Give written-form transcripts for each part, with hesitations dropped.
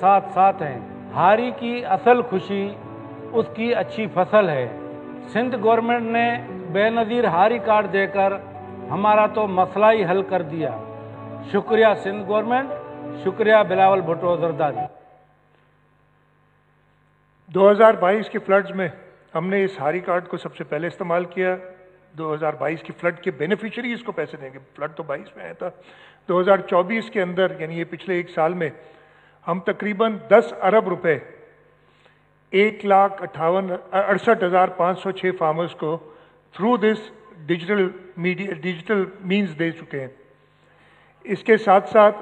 ساتھ ساتھ ہیں. ہاری کی اصل خوشی اس کی اچھی فصل ہے. سندھ گورنمنٹ نے بے نظیر ہاری کارڈ دے کر ہمارا تو مسئلہ ہی حل کر دیا. شکریہ سندھ گورنمنٹ، شکریہ بلاول بھٹو زرداری. 2022 کے فلڈز میں ہم نے اس ہاری کارڈ کو سب سے پہلے استعمال کیا. 2022 کی فلڈ کے بینیفیشریز کو پیسے دیں گے. فلڈ تو 22 میں آیا تھا. 2024 کے اندر یعنی یہ پچھلے ایک سال میں ہم تقریباً 10 ارب روپے 1,68,506 فارمرز کو تھرو دس ڈیجیٹل مینز دے چکے ہیں. اس کے ساتھ ساتھ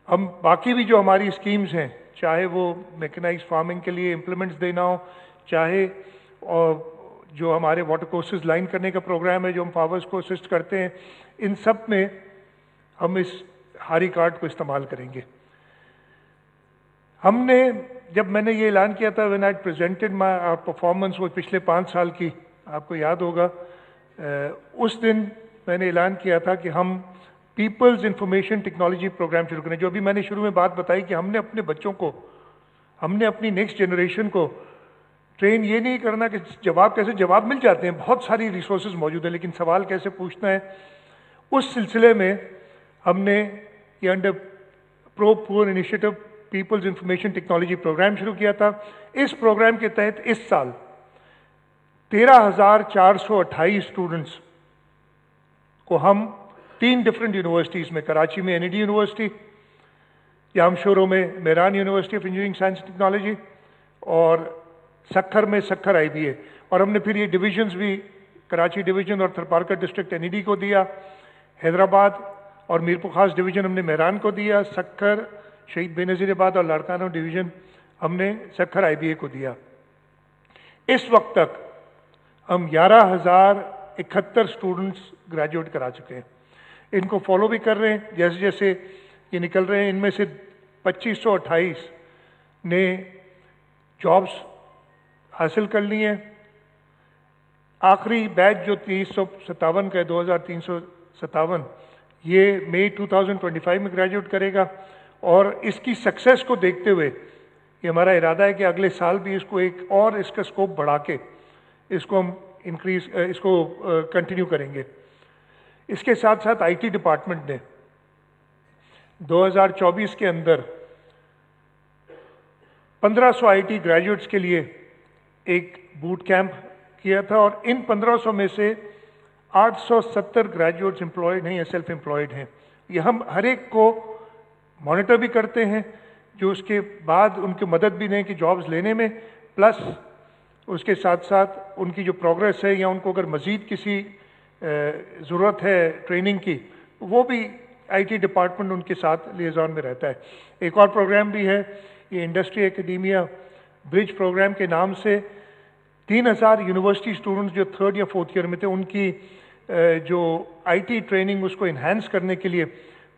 ہم باقی بھی جو ہماری اسکیمز ہیں، چاہے وہ میکنائز فارمنگ کے لیے امپلیمنٹس دینا ہو، چاہے جو ہمارے واٹر کورسز لائن کرنے کا پروگرام ہے جو ہم فارمرز کو اسسٹ کرتے ہیں، ان سب میں ہم اس ہاری کارڈ کو استعمال کریں گے. ہم نے جب میں نے یہ اعلان کیا تھا when I presented my performance وہ پچھلے 5 سال کی، آپ کو یاد ہوگا اس دن میں نے اعلان کیا تھا کہ ہم پیپلز انفارمیشن ٹیکنالوجی پروگرام شروع کریں. جو ابھی میں نے شروع میں بات بتائی کہ ہم نے اپنے بچوں کو، ہم نے اپنی نیکسٹ جنریشن کو ٹرین یہ نہیں کرنا کہ جواب مل جاتے ہیں، بہت ساری ریسورسز موجود ہیں، لیکن سوال کیسے پوچھنا ہے. اس سلسلے میں ہم نے یہ under pro poor initiative peoples information technology programme شروع کیا تھا. اس پروگرام کے تحت اس سال 13,428 اسٹوڈنٹس کو ہم 3 ڈفرینٹ یونیورسٹیز میں، کراچی میں NED یونیورسٹی، یامشورو میں Mehran university of engineering science technology, اور سکھر میں سکھر IBA. اور ہم نے پھر یہ ڈویژنز بھی کراچی ڈویژن اور تھرپارکر ڈسٹرکٹ NED کو دیا، حیدرآباد اور میرپور خاص ڈویژن ہم نے میران کو دیا، سکھر، شہید بے نظیر آباد اور لاڑکانہ ڈویژن ہم نے سکھر IBA کو دیا. اس وقت تک ہم 11,071 اسٹوڈنٹس گریجویٹ کرا چکے ہیں. ان کو فالو بھی کر رہے ہیں جیسے جیسے یہ نکل رہے ہیں. ان میں سے 2,528 نے جابس حاصل کر لی ہیں. آخری بیچ جو 357 کا ہے، 2,357، یہ مئی 2025 میں گریجویٹ کرے گا. اور اس کی سکسیس کو دیکھتے ہوئے یہ ہمارا ارادہ ہے کہ اگلے سال بھی اس کو ایک اور اس کا سکوپ بڑھا کے اس کو ہم اس کو کنٹینیو کریں گے. اس کے ساتھ ساتھ IT ڈپارٹمنٹ نے 2024 کے اندر 1500 IT گریجویٹس کے لیے ایک بوٹ کیمپ کیا تھا، اور ان 1500 میں سے 870 گریجویٹس امپلائڈ ہیں یا سیلف امپلائڈ ہیں. یہ ہم ہر ایک کو مانیٹر بھی کرتے ہیں، جو اس کے بعد ان کی مدد بھی دیں کہ جابز لینے میں، پلس اس کے ساتھ ساتھ ان کی جو پروگریس ہے یا ان کو اگر مزید کسی ضرورت ہے ٹریننگ کی، وہ بھی IT ڈپارٹمنٹ ان کے ساتھ لیزان میں رہتا ہے. ایک اور پروگرام بھی ہے، یہ انڈسٹری اکیڈیمیا برج پروگرام کے نام سے 3,000 یونیورسٹی اسٹوڈنٹس جو 3rd یا 4th ایئر میں تھے، ان کی جو IT ٹریننگ اس کو انہینس کرنے کے لیے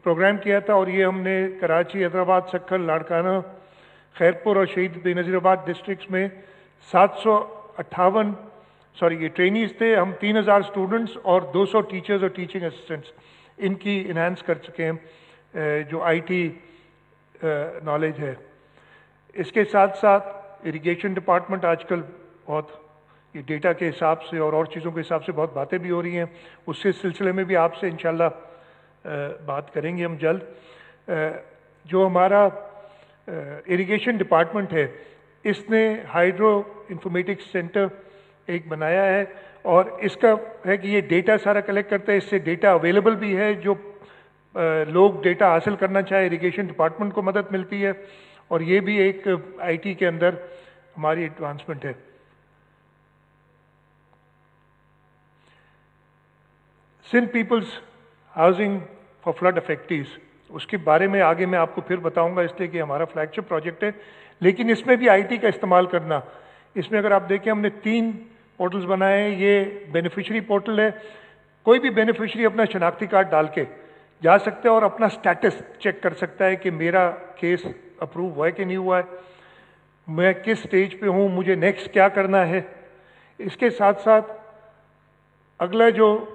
پروگرام کیا تھا. اور یہ ہم نے کراچی، حیدرآباد، سکھر، لاڑکانہ، خیرپور اور شہید بے نظیر آباد ڈسٹرکٹس میں 758 یہ ٹرینیز تھے. ہم 3,000 اسٹوڈنٹس اور 200 ٹیچرز اور ٹیچنگ اسسٹنٹس ان کی انہینس کر چکے ہیں جو IT نالج ہے. اس کے ساتھ ساتھ اریگیشن ڈپارٹمنٹ آج کل بہت یہ ڈیٹا کے حساب سے اور چیزوں کے حساب سے بہت باتیں بھی ہو رہی ہیں، اس سے سلسلے میں بھی آپ سے انشاءاللہ بات کریں گے ہم جلد. جو ہمارا اریگیشن ڈپارٹمنٹ ہے، اس نے ہائیڈرو انفارمیٹکس سینٹر ایک بنایا ہے، اور اس کا ہے کہ یہ ڈیٹا سارا کلیکٹ کرتا ہے. اس سے ڈیٹا اویلیبل بھی ہے، جو لوگ ڈیٹا حاصل کرنا چاہے اریگیشن ڈپارٹمنٹ کو مدد ملتی ہے، اور یہ بھی ایک IT کے اندر ہماری ایڈوانسمنٹ ہے. Sindh peoples housing for flood affectees, اس کے بارے میں آگے میں آپ کو پھر بتاؤں گا، اس لیے کہ ہمارا فلیگ شپ پروجیکٹ ہے. لیکن اس میں بھی IT کا استعمال کرنا، اس میں اگر آپ دیکھیں ہم نے 3 پورٹلز بنائے ہیں. یہ بینیفیشری پورٹل ہے، کوئی بھی بینیفیشری اپنا شناختی کارڈ ڈال کے جا سکتا ہے اور اپنا سٹیٹس چیک کر سکتا ہے کہ میرا کیس اپروو ہوا ہے کہ نہیں ہوا ہے، میں کس سٹیج پہ ہوں، مجھے نیکسٹ کیا کرنا ہے. اس کے ساتھ ساتھ اگلا جو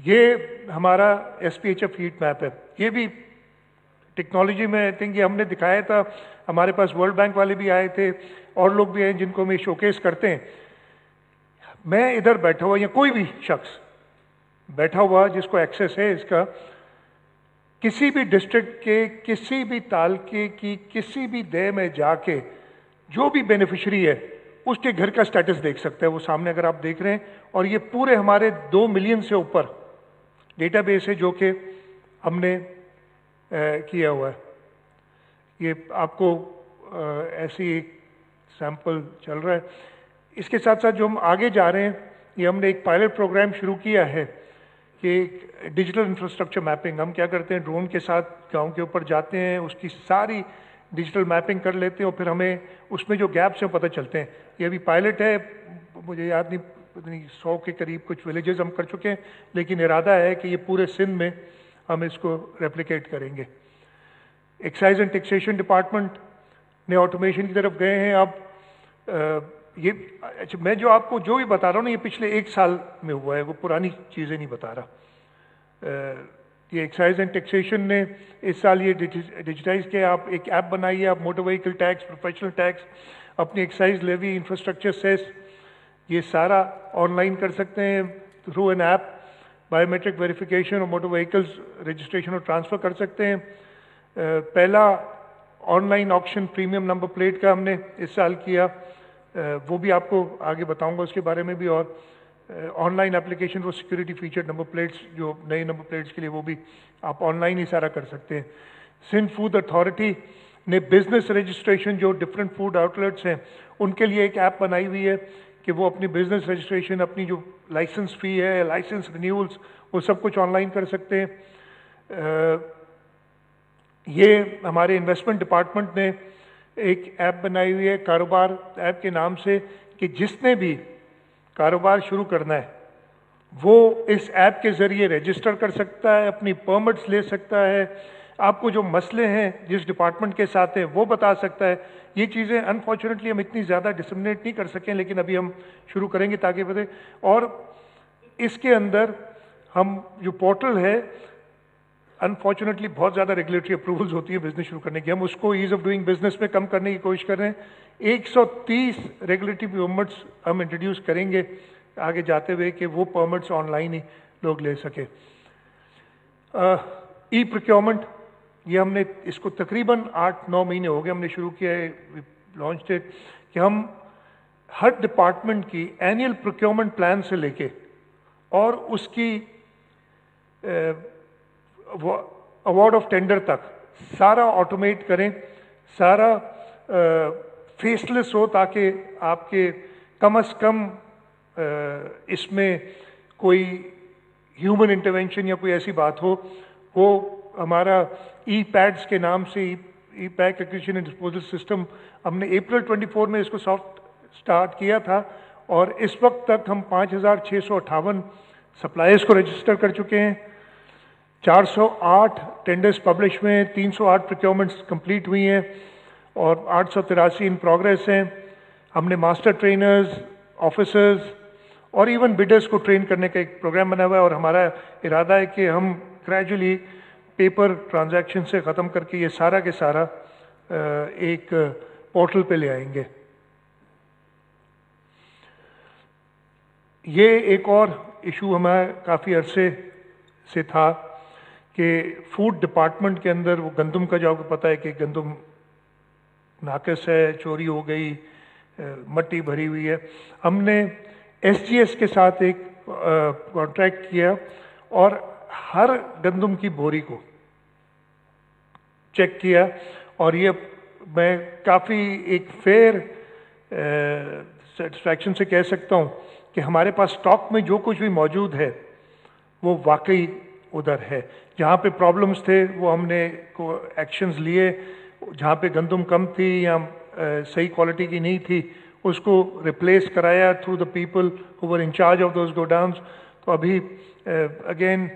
یہ ہمارا SPHF ہیٹ میپ ہے. یہ بھی ٹیکنالوجی میں آئی تھنک یہ ہم نے دکھایا تھا, ہمارے پاس ورلڈ بینک والے بھی آئے تھے اور لوگ بھی ہیں جن کو ہم شوکیس کرتے ہیں. میں ادھر بیٹھا ہوا یا کوئی بھی شخص بیٹھا ہوا جس کو ایکسیس ہے اس کا, کسی بھی ڈسٹرکٹ کے کسی بھی تعلقے کی کسی بھی دے میں جا کے جو بھی بینیفیشری ہے اس کے گھر کا سٹیٹس دیکھ سکتا ہے. وہ سامنے اگر آپ دیکھ رہے ہیں, اور یہ پورے ہمارے 2 ملین سے اوپر ڈیٹا بیس ہے جو کہ ہم نے کیا ہوا ہے. یہ آپ کو ایسی ایک سیمپل چل رہا ہے. اس کے ساتھ ساتھ جو ہم آگے جا رہے ہیں, یہ ہم نے ایک پائلٹ پروگرام شروع کیا ہے کہ ڈیجیٹل انفراسٹرکچر میپنگ. ہم کیا کرتے ہیں, ڈرون کے ساتھ گاؤں کے اوپر جاتے ہیں, اس کی ساری ڈیجیٹل میپنگ کر لیتے ہیں اور پھر ہمیں اس میں جو گیپس ہیں پتہ چلتے ہیں. یہ ابھی پائلٹ ہے, مجھے یاد نہیں 100 کے قریب کچھ ولیجز ہم کر چکے ہیں, لیکن ارادہ ہے کہ یہ پورے سندھ میں ہم اس کو ریپلیکیٹ کریں گے. ایکسائز اینڈ ٹیکسیشن ڈپارٹمنٹ نے آٹومیشن کی طرف گئے ہیں. اب یہ اچھا میں جو آپ کو جو بھی بتا رہا ہوں نا, یہ پچھلے 1 سال میں ہوا ہے, وہ پرانی چیزیں نہیں بتا رہا. یہ ایکسائز اینڈ ٹیکسیشن نے اس سال یہ ڈیجیٹائز کیا. آپ ایک ایپ بنائیے, آپ motor vehicle tax, professional tax, اپنی ایکسائز لیوی, انفراسٹرکچر سیس, یہ سارا آن لائن کر سکتے ہیں through an app. Biometric verification اور موٹر وہیکلز رجسٹریشن اور ٹرانسفر کر سکتے ہیں. پہلا online auction premium number plate کا ہم نے اس سال کیا, وہ بھی آپ کو آگے بتاؤں گا اس کے بارے میں بھی. اور online application for security feature number plates, جو نئے نمبر پلیٹس کے لیے, وہ بھی آپ آن لائن ہی سارا کر سکتے ہیں. سندھ فوڈ اتھارٹی نے بزنس رجسٹریشن جو ڈفرینٹ فوڈ آؤٹ لیٹس ہیں ان کے لیے ایک ایپ بنائی ہوئی ہے کہ وہ اپنی بزنس رجسٹریشن, اپنی جو لائسنس فی ہے, لائسنس رینیولس, وہ سب کچھ آن لائن کر سکتے ہیں. یہ ہمارے انویسٹمنٹ ڈپارٹمنٹ نے ایک ایپ بنائی ہوئی ہے کاروبار ایپ کے نام سے, کہ جس نے بھی کاروبار شروع کرنا ہے وہ اس ایپ کے ذریعے رجسٹر کر سکتا ہے, اپنی پرمٹس لے سکتا ہے, آپ کو جو مسئلے ہیں جس ڈپارٹمنٹ کے ساتھ ہیں وہ بتا سکتا ہے. یہ چیزیں انفارچونیٹلی ہم اتنی زیادہ ڈسمنیٹ نہیں کر سکیں, لیکن ابھی ہم شروع کریں گے تاکہ بتائیں. اور اس کے اندر ہم جو پورٹل ہے, انفارچونیٹلی بہت زیادہ ریگولیٹری اپروولز ہوتی ہے بزنس شروع کرنے کی, ہم اس کو ایز آف ڈوئنگ بزنس میں کم کرنے کی کوشش کر رہے ہیں. 130 ریگولیٹری پرمٹس ہم انٹروڈیوس کریں گے آگے جاتے ہوئے کہ وہ پرمٹس آن لائن ہی لوگ لے سکے. ای پروکیورمنٹ, یہ ہم نے اس کو تقریباً 8-9 مہینے ہو گئے ہم نے شروع کیا ہے, لانچ ڈیٹ, کہ ہم ہر ڈپارٹمنٹ کی اینیل پروکیورمنٹ پلان سے لے کے اور اس کی اوارڈ آف ٹینڈر تک سارا آٹومیٹ کریں, سارا فیس لیس ہو, تاکہ آپ کے کم از کم اس میں کوئی ہیومن انٹرونشن یا کوئی ایسی بات ہو. وہ ہمارا ای پیڈس کے نام سے e pack acquisition and disposal system ہم نے اپریل 24 میں اس کو سافٹ سٹارٹ کیا تھا, اور اس وقت تک ہم 5658 سپلائرز کو رجسٹر کر چکے ہیں. 408 ٹینڈرز پبلش ہوئے ہیں, 308 پروکیورمنٹس کمپلیٹ ہوئی ہیں اور 883 ان پروگریس ہیں. ہم نے ماسٹر ٹرینرز, آفیسرز اور ایون بڈرز کو ٹرین کرنے کا ایک پروگرام بنا ہوا ہے, اور ہمارا ارادہ ہے کہ ہم گریجولی پیپر ٹرانزیکشن سے ختم کر کے یہ سارا کے سارا ایک پورٹل پہ لے آئیں گے. یہ ایک اور ایشو ہمارا کافی عرصے سے تھا کہ فوڈ ڈپارٹمنٹ کے اندر وہ گندم کا جو آپ کو پتہ ہے کہ گندم ناقص ہے, چوری ہو گئی, مٹی بھری ہوئی ہے. ہم نے SGS کے ساتھ ایک کانٹریکٹ کیا اور ہر گندم کی بوری کو چیک کیا, اور یہ میں کافی ایک فیئر سیٹسفیکشن سے کہہ سکتا ہوں کہ ہمارے پاس اسٹاک میں جو کچھ بھی موجود ہے وہ واقعی ادھر ہے. جہاں پہ پرابلمس تھے وہ ہم نے ایکشنز لیے, جہاں پہ گندم کم تھی یا صحیح کوالٹی کی نہیں تھی اس کو ریپلیس کرایا through the people who are in charge of those godowns. تو ابھی اگین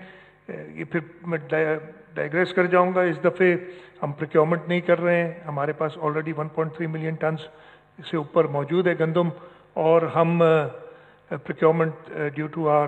یہ پھر میں ڈائگریس کر جاؤں گا, اس دفعہ ہم پروکیورمنٹ نہیں کر رہے ہیں, ہمارے پاس آلریڈی 1.3 ملین ٹنز سے اوپر موجود ہے گندم, اور ہم procurement due to are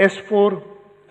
S4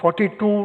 42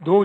2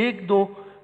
1-2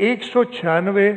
196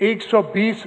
120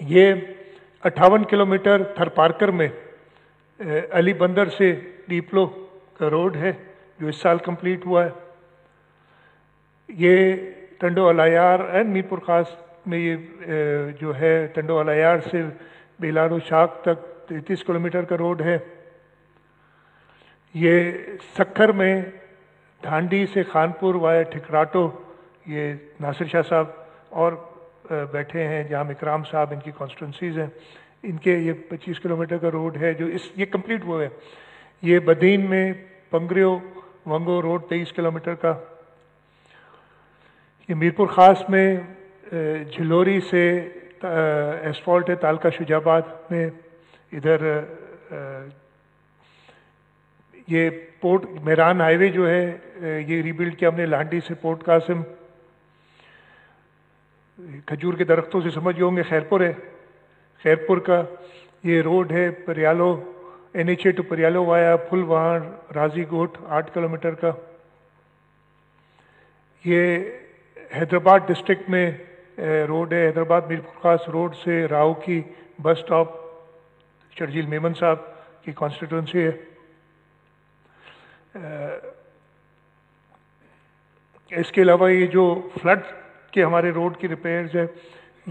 یہ 58 کلومیٹر تھرپارکر میں علی بندر سے ڈیپلو کا روڈ ہے جو اس سال کمپلیٹ ہوا ہے. یہ ٹنڈو الایار اینڈ میر پور خاص میں یہ جو ہے ٹنڈو الایار سے بیلارو شاخ تک 33 کلومیٹر کا روڈ ہے. یہ سکھر میں دھانڈی سے خانپور وائے ٹھکراٹو، یہ ناصر شاہ صاحب اور بیٹھے ہیں جہاں اکرام صاحب ان کی کانسٹیٹوئنسیز ہیں، ان کے یہ 25 کلومیٹر کا روڈ ہے جو یہ کمپلیٹ ہوا ہے. یہ بدین میں پنگریو ونگو روڈ 23 کلومیٹر کا. یہ میرپور خاص میں جھلوری سے ایسفالٹ ہے تالکہ شجاع آباد میں. ادھر یہ پورٹ میران ہائی وے جو ہے یہ ریبلڈ کیا ہم نے لانڈی سے پورٹ قاسم. کھجور کے درختوں سے سمجھ گئے ہوں گے خیرپور ہے، خیرپور کا یہ روڈ ہے پریالو NH-A ٹو پریالو وایا پھل وہاں راضی گوٹ 8 کلومیٹر کا. یہ حیدرآباد ڈسٹرکٹ میں روڈ ہے، حیدرآباد میرپور خاص روڈ سے راؤ کی بس سٹاپ شرجیل میمن صاحب کی کانسٹیٹوئنسی ہے. اس کے علاوہ یہ جو فلڈ کے ہمارے روڈ کی ریپیئرز ہے،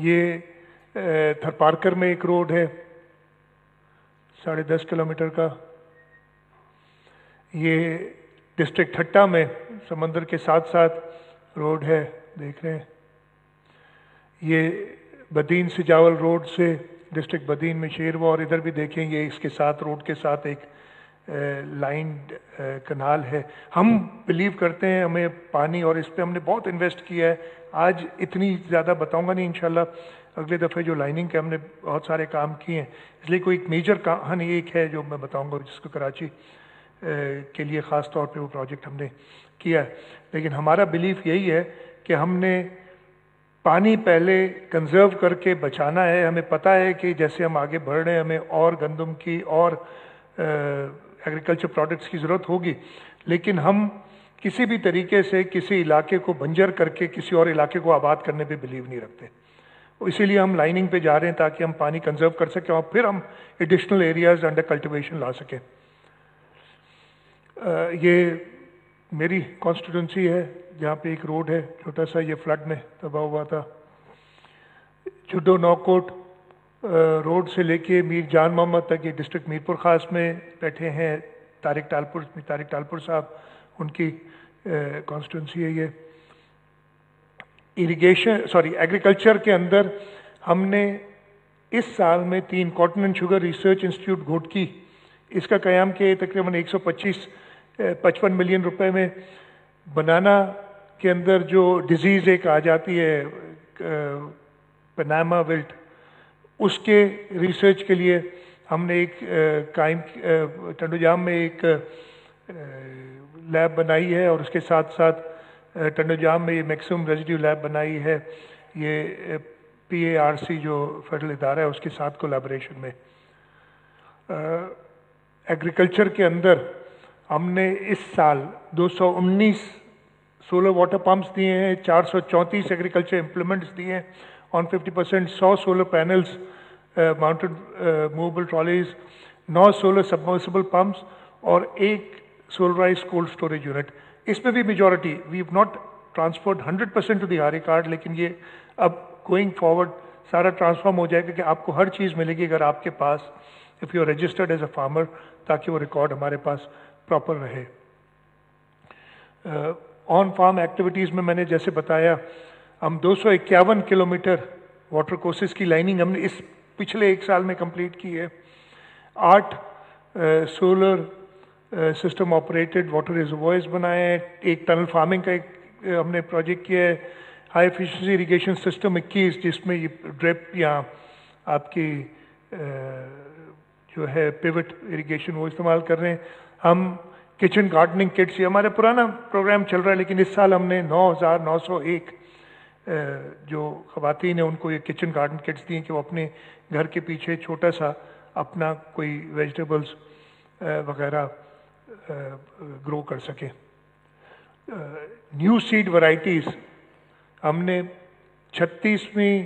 یہ تھرپارکر میں ایک روڈ ہے 10.5 کلومیٹر کا. یہ ڈسٹرکٹ ٹھٹا میں سمندر کے ساتھ ساتھ روڈ ہے دیکھ رہے ہیں. یہ بدین سے جاول روڈ سے ڈسٹرکٹ بدین میں شیروا، اور ادھر بھی دیکھیں یہ اس کے ساتھ روڈ کے ساتھ ایک لائن کنال ہے. ہم بلیو کرتے ہیں ہمیں پانی، اور اس پہ ہم نے بہت انویسٹ کیا ہے. آج اتنی زیادہ بتاؤں گا نہیں، انشاءاللہ اگلے دفعے جو لائننگ کے ہم نے بہت سارے کام کیے ہیں، اس لیے کوئی ایک میجر کہانی ایک ہے جو میں بتاؤں گا جس کو کراچی کے لیے خاص طور پہ وہ پروجیکٹ ہم نے کیا ہے. لیکن ہمارا بلیف یہی ہے کہ ہم نے پانی پہلے کنزرو کر کے بچانا ہے. ہمیں پتہ ہے کہ جیسے ہم آگے بڑھ رہے ہیں ہمیں اور گندم کی اور ایگریکلچر پروڈکٹس کی ضرورت ہوگی، لیکن ہم کسی بھی طریقے سے کسی علاقے کو بنجر کر کے کسی اور علاقے کو آباد کرنے پہ بلیو نہیں رکھتے. اسی لیے ہم لائننگ پہ جا رہے ہیں تاکہ ہم پانی کنزرو کر سکیں اور پھر ہم ایڈیشنل ایریاز انڈر کلٹیویشن لا سکیں. یہ میری کانسٹیٹوئنسی ہے جہاں پہ ایک روڈ ہے چھوٹا سا، یہ فلڈ میں تباہ ہوا تھا. جڈو نوکوٹ روڈ سے لے کے میر جان محمد تک یہ ڈسٹرکٹ میرپور خاص میں بیٹھے ہیں طارق ٹالپور صاحب، ان کی کانسٹیٹوئنسی ہے. یہ ایگریکلچر کے اندر ہم نے اس سال میں 3 cotton and sugar research institute Ghotki اس کا قیام کیا. تقریباً 155 ملین روپے میں. بنانا کے اندر جو ڈیزیز ایک آ جاتی ہے پناما ولٹ، اس کے ریسرچ کے لیے ہم نے ایک ٹنڈو جام میں ایک لیب بنائی ہے، اور اس کے ساتھ ساتھ ٹنڈو جام میں یہ میکسیمم ریزیڈیو لیب بنائی ہے. یہ PARC جو فیڈرل ادارہ ہے اس کے ساتھ کولیبریشن میں. ایگریکلچر کے اندر ہم نے اس سال 219 سولر واٹر پمپس دیے ہیں، 434 ایگریکلچر امپلیمنٹس دیے ہیں on 50%، 100 solar panels mounted movable trolleys, 9 solar submersible pumps اور 1 سولرائز کولڈ اسٹوریج یونٹ. اس میں بھی majority we have not transferred 100% to the Hari card, لیکن یہ اب گوئنگ فارورڈ سارا ٹرانسفارم ہو جائے گا کہ آپ کو ہر چیز ملے گی اگر آپ کے پاس if you are registered as a farmer, تاکہ وہ ریکارڈ ہمارے پاس پراپر رہے. آن فارم ایکٹیویٹیز میں نے جیسے بتایا ہم 251 کلومیٹر واٹر کورسز کی لائننگ ہم نے اس پچھلے 1 سال میں کمپلیٹ کی ہے. 8 solar system operated water reservoirs بنائے ہیں. 1 ٹنل فارمنگ کا ایک ہم نے پروجیکٹ کیا ہے. ہائی ایفیشنسی اریگیشن سسٹم 21 جس میں یہ ڈرپ یا آپ کی جو ہے پیوٹ اریگیشن وہ استعمال کر رہے ہیں. ہم کچن گارڈننگ کٹس، یہ ہمارا پرانا پروگرام چل رہا ہے لیکن اس سال ہم نے 9,901 جو خواتین ہیں ان کو یہ کچن گارڈن کٹس دی ہیں کہ وہ اپنے گھر کے پیچھے چھوٹا سا اپنا کوئی ویجیٹیبلز وغیرہ گرو کر سکیں. نیو سیڈ ورائٹیز ہم نے 36ویں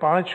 5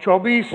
24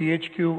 DHQ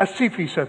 80%,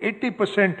80%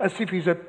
80%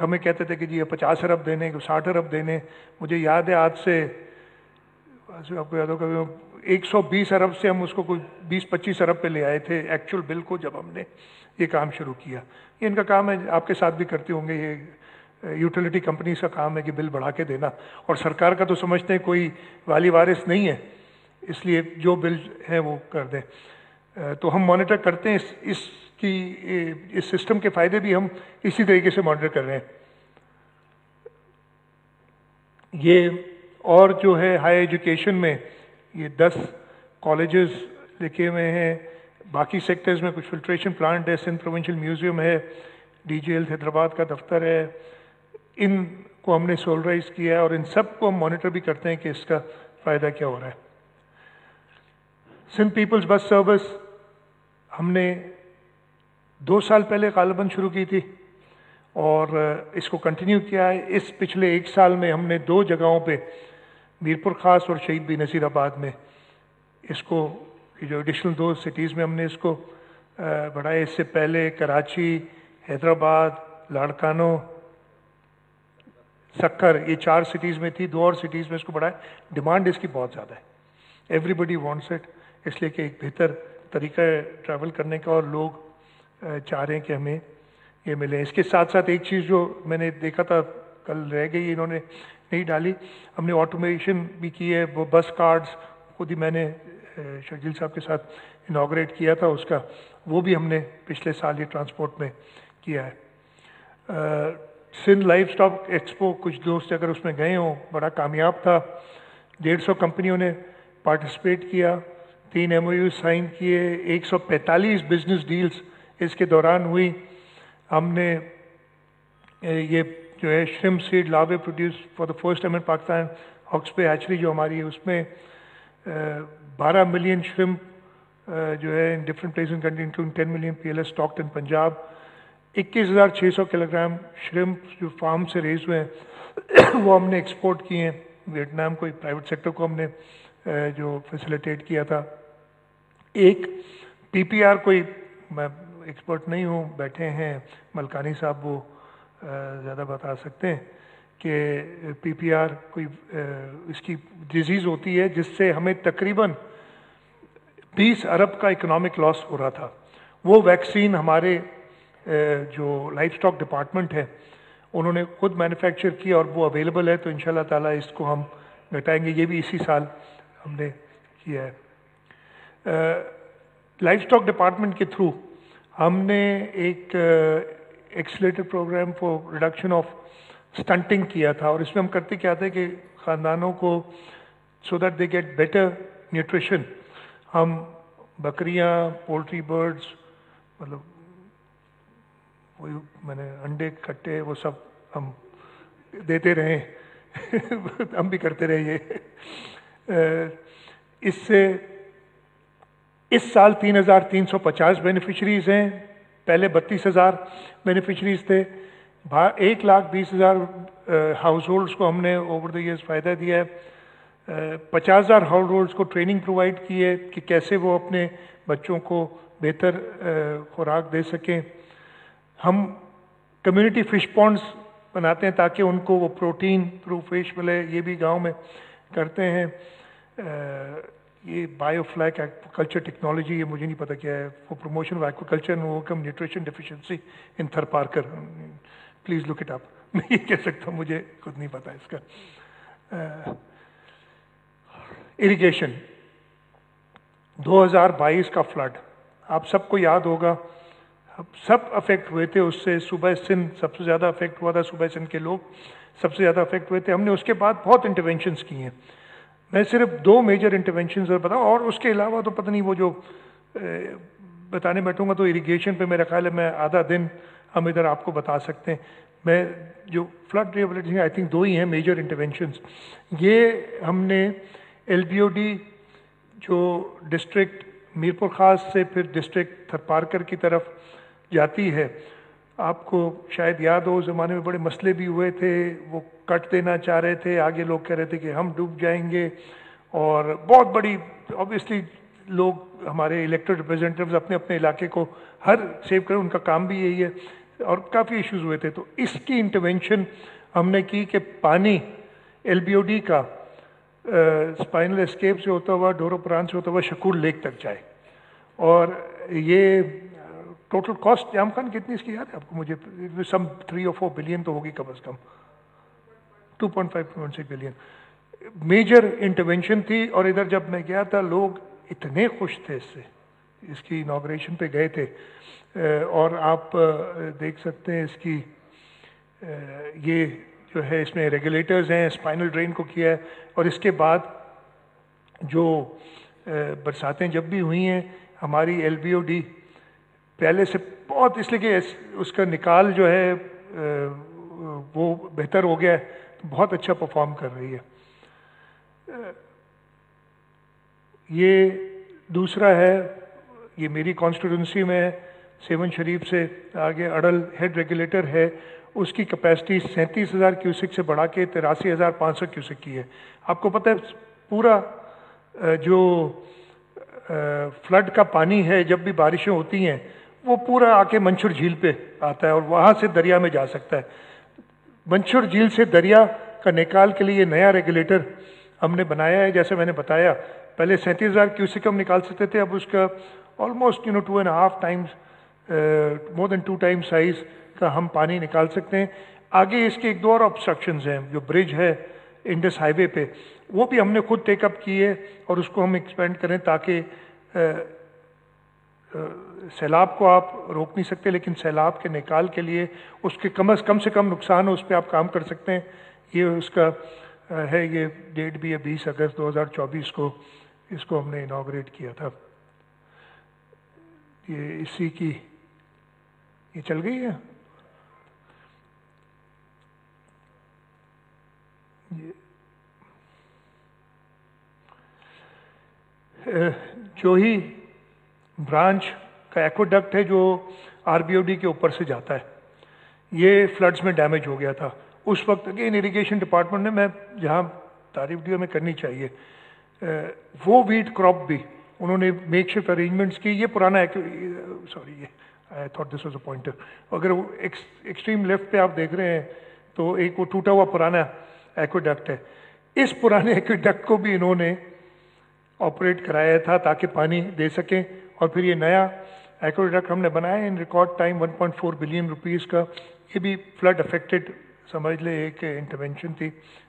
ہمیں کہتے تھے کہ جی 50 ارب دینے 60 ارب دینے. مجھے یاد ہے آج سے آپ کو یاد ہوگا 120 ارب سے ہم اس کو کوئی 20-25 ارب پہ لے آئے تھے ایکچوئل بل کو جب ہم نے یہ کام شروع کیا. یہ ان کا کام ہے, آپ کے ساتھ بھی کرتے ہوں گے, یہ یوٹیلیٹی کمپنیز کا کام ہے کہ بل بڑھا کے دینا, اور سرکار کا تو سمجھتے ہیں کوئی والی وارث نہیں ہے اس لیے جو بل ہے وہ کر دیں. تو ہم مانیٹر کرتے ہیں اس سسٹم کے فائدے بھی ہم اسی طریقے سے مانیٹر کر رہے ہیں. یہ اور جو ہے ہائی ایجوکیشن میں یہ 10 کالجز لکھے ہوئے ہیں, باقی سیکٹرز میں کچھ فلٹریشن پلانٹ ہے, سندھ پروونشل میوزیم ہے, ڈی جی ایل حیدرآباد کا دفتر ہے, ان کو ہم نے سولرائز کیا ہے اور ان سب کو ہم مانیٹر بھی کرتے ہیں کہ اس کا فائدہ کیا ہو رہا ہے. سندھ پیپلز بس سروس ہم نے 2 سال پہلے غالباً شروع کی تھی اور اس کو کنٹینیو کیا ہے. اس پچھلے 1 سال میں ہم نے 2 جگہوں پہ میرپور خاص اور شہید بی نذیر آباد میں اس کو جو ایڈیشنل 2 سٹیز میں ہم نے اس کو بڑھایا. اس سے پہلے کراچی, حیدرآباد, لاڑکانو, سکر, یہ 4 سٹیز میں تھی, 2 اور سٹیز میں اس کو بڑھایا. ڈیمانڈ اس کی بہت زیادہ ہے, ایوری بڈی وانٹس اٹ, اس لیے کہ ایک بہتر طریقہ ہے ٹریول کرنے کا اور لوگ چاہ رہے ہیں کہ ہمیں یہ ملے. اس کے ساتھ ساتھ ایک چیز جو میں نے دیکھا تھا کل رہ گئی, انہوں نے نہیں ڈالی, ہم نے آٹومیشن بھی کی ہے. وہ بس کارڈز خود ہی میں نے شرجیل صاحب کے ساتھ انوگریٹ کیا تھا اس کا, وہ بھی ہم نے پچھلے سال یہ ٹرانسپورٹ میں کیا ہے. سندھ لائف اسٹاک ایکسپو, کچھ دوست اگر اس میں گئے ہوں, بڑا کامیاب تھا. 150 کمپنیوں نے پارٹیسپیٹ کیا, 3 MOU سائن کیے, 145 بزنس ڈیلز اس کے دوران ہوئی. ہم نے یہ جو ہے shrimp seed larvae produce for the first time in Pakistan, Hawks پے ہیچری جو ہماری ہے اس میں 12 ملین شرم جو ہے in different place in country including 10 million PLS stocked in Punjab. 21,600 kilo gram shrimp جو فارم سے ریز ہوئے ہیں وہ ہم نے ایکسپورٹ کیے ہیں ویٹنام کو. پرائیویٹ سیکٹر کو ہم نے جو فیسیلیٹیٹ کیا تھا. ایک PPR, کوئی میں ایکسپرٹ نہیں ہوں, بیٹھے ہیں ملکانی صاحب, وہ زیادہ بتا سکتے ہیں کہ PPR کوئی اس کی ڈیزیز ہوتی ہے جس سے ہمیں تقریباً 20 ارب کا اکنامک لاس ہو رہا تھا. وہ ویکسین ہمارے جو لائف اسٹاک ڈپارٹمنٹ ہے انہوں نے خود مینوفیکچر کیا اور وہ اویلیبل ہے, تو انشاءاللہ تعالیٰ اس کو ہم گھٹائیں گے. یہ بھی اسی سال ہم نے کیا ہے. لائف اسٹاک ڈپارٹمنٹ کے تھرو ہم نے ایک accelerated programme for reduction of stunting کیا تھا, اور اس میں ہم کرتے کیا تھے کہ خاندانوں کو so that they get better nutrition, ہم بکریاں, پولٹری برڈز, مطلب وہی میں نے انڈے کھٹے وہ سب ہم دیتے رہے ہم بھی کرتے رہے. یہ اس سے اس سال 3,350 بینیفیشریز ہیں, پہلے 32,000 بینیفیشریز تھے. 1,20,000 ہاؤس ہولڈس کو ہم نے اوور دا ایئرس فائدہ دیا ہے. 50,000 ہاؤس ہولڈس کو ٹریننگ پرووائڈ کی ہے کہ کیسے وہ اپنے بچوں کو بہتر خوراک دے سکیں. ہم کمیونٹی فش پونڈز بناتے ہیں تاکہ ان کو وہ پروٹین تھرو فش ملے, یہ بھی گاؤں میں کرتے ہیں. یہ بایو فلیک ایگریکلچر ٹیکنالوجی, یہ مجھے نہیں پتہ کیا ہے, for promotion of agriculture and overcome nutrition deficiency in Tharparkar. Please look it up, میں یہ کہہ سکتا ہوں, مجھے خود نہیں پتہ اس کا. اریگیشن 2022 کا فلڈ آپ سب کو یاد ہوگا, سب افیکٹ ہوئے تھے اس سے. صوبہ سندھ سب سے زیادہ افیکٹ ہوا تھا, صوبہ سندھ کے لوگ سب سے زیادہ افیکٹ ہوئے تھے. ہم نے اس کے بعد بہت انٹرونشنس کی ہیں. میں صرف 2 میجر انٹرونشنز بتاؤں, اور اس کے علاوہ تو پتہ نہیں وہ جو بتانے بیٹھوں گا تو اریگیشن پہ میرا خیال ہے میں آدھا دن ہم ادھر آپ کو بتا سکتے ہیں. میں جو فلڈ ریہیبلیٹیشن آئی تھنک 2 ہی ہیں میجر انٹرونشنز. یہ ہم نے LBOD جو ڈسٹرکٹ میرپور خاص سے پھر ڈسٹرکٹ تھرپارکر کی طرف جاتی ہے, آپ کو شاید یاد ہو اس زمانے میں بڑے مسئلے بھی ہوئے تھے, وہ کٹ دینا چاہ رہے تھے, آگے لوگ کہہ رہے تھے کہ ہم ڈوب جائیں گے, اور بہت بڑی اوبیسلی لوگ ہمارے الیکٹڈ ریپرزینٹیوز اپنے اپنے علاقے کو ہر سیو کریں, ان کا کام بھی یہی ہے. اور کافی ایشوز ہوئے تھے. تو اس کی انٹرونشن ہم نے کی کہ پانی LBOD کا اسپائنل اسکیپ سے ہوتا ہوا، ڈورو پران سے ہوتا ہوا شکور لیک تک جائے. اور یہ ٹوٹل کاسٹ جام خان کتنی اس کی یاد ہے آپ کو؟ مجھے سم 3 or 4 بلین تو ہوگی کم از کم، 2.5-2.6 بلین. میجر انٹرونشن تھی. اور ادھر جب میں گیا تھا لوگ اتنے خوش تھے اس سے، اس کی انوگریشن پہ گئے تھے. اور آپ دیکھ سکتے ہیں اس کی یہ جو ہے اس میں ریگولیٹرز ہیں، اسپائنل ڈرین کو کیا ہے. اور اس کے بعد جو برساتیں جب بھی ہوئی ہیں ہماری LBOD پہلے سے بہت، اس لیے کہ اس کا نکال جو ہے وہ بہتر ہو گیا ہے، بہت اچھا پرفارم کر رہی ہے. یہ دوسرا ہے، یہ میری کانسٹیٹوئنسی میں ہے، سیون شریف سے آگے اڑل ہیڈ ریگولیٹر ہے. اس کی کیپیسٹی 37,000 کیوسک سے بڑھا کے 83,500 کیوسک کی ہے. آپ کو پتہ ہے پورا جو فلڈ کا پانی ہے جب بھی بارشیں ہوتی ہیں وہ پورا آ کے منچھر جھیل پہ آتا ہے اور وہاں سے دریا میں جا سکتا ہے. منچھر جھیل سے دریا کا نکال کے لیے نیا ریگولیٹر ہم نے بنایا ہے. جیسے میں نے بتایا پہلے 37,000 کیوسک ہم نکال سکتے تھے، اب اس کا آلموسٹ 2.5 ٹائمز مور دین 2 ٹائمز سائز کا ہم پانی نکال سکتے ہیں. آگے اس کے ایک دو اور آبسٹرکشنز ہیں، جو برج ہے انڈس ہائی وے پہ وہ بھی ہم نے خود ٹیک اپ کی ہے اور اس کو ہم ایکسپینڈ کریں تاکہ سیلاب کو آپ روک نہیں سکتے لیکن سیلاب کے نکال کے لیے اس کے کم سے کم نقصان ہو اس پہ آپ کام کر سکتے ہیں. یہ اس کا ہے، یہ ڈیٹ بھی ہے 20 اگست 2024 کو اس کو ہم نے انوگریٹ کیا تھا. یہ اسی کی یہ چل گئی ہے. جوہی برانچ کا ایکوڈکٹ ہے جو RBOD کے اوپر سے جاتا ہے، یہ فلڈز میں ڈیمیج ہو گیا تھا اس وقت. اگین اریگیشن ڈپارٹمنٹ نے، میں جہاں تعریف ڈیو میں کرنی چاہیے، وہ ویٹ کراپ بھی انہوں نے میک شفٹ ارینجمنٹس کی. یہ پرانا sorry I thought this was a pointer. اگر وہ ایکسٹریم لیفٹ پہ آپ دیکھ رہے ہیں تو ایک وہ ٹوٹا ہوا پرانا ایکوڈکٹ ہے. اس پرانے ایکوڈکٹ کو بھی انہوں نے آپریٹ کرایا تھا تاکہ پانی دے سکیں. اور پھر یہ نیا ایکوڈکٹ ہم نے بنایا ان ریکارڈ ٹائم 1.4 بلین روپیز کا. یہ بھی فلڈ افیکٹڈ سمجھ لیں ایک انٹرونشن تھی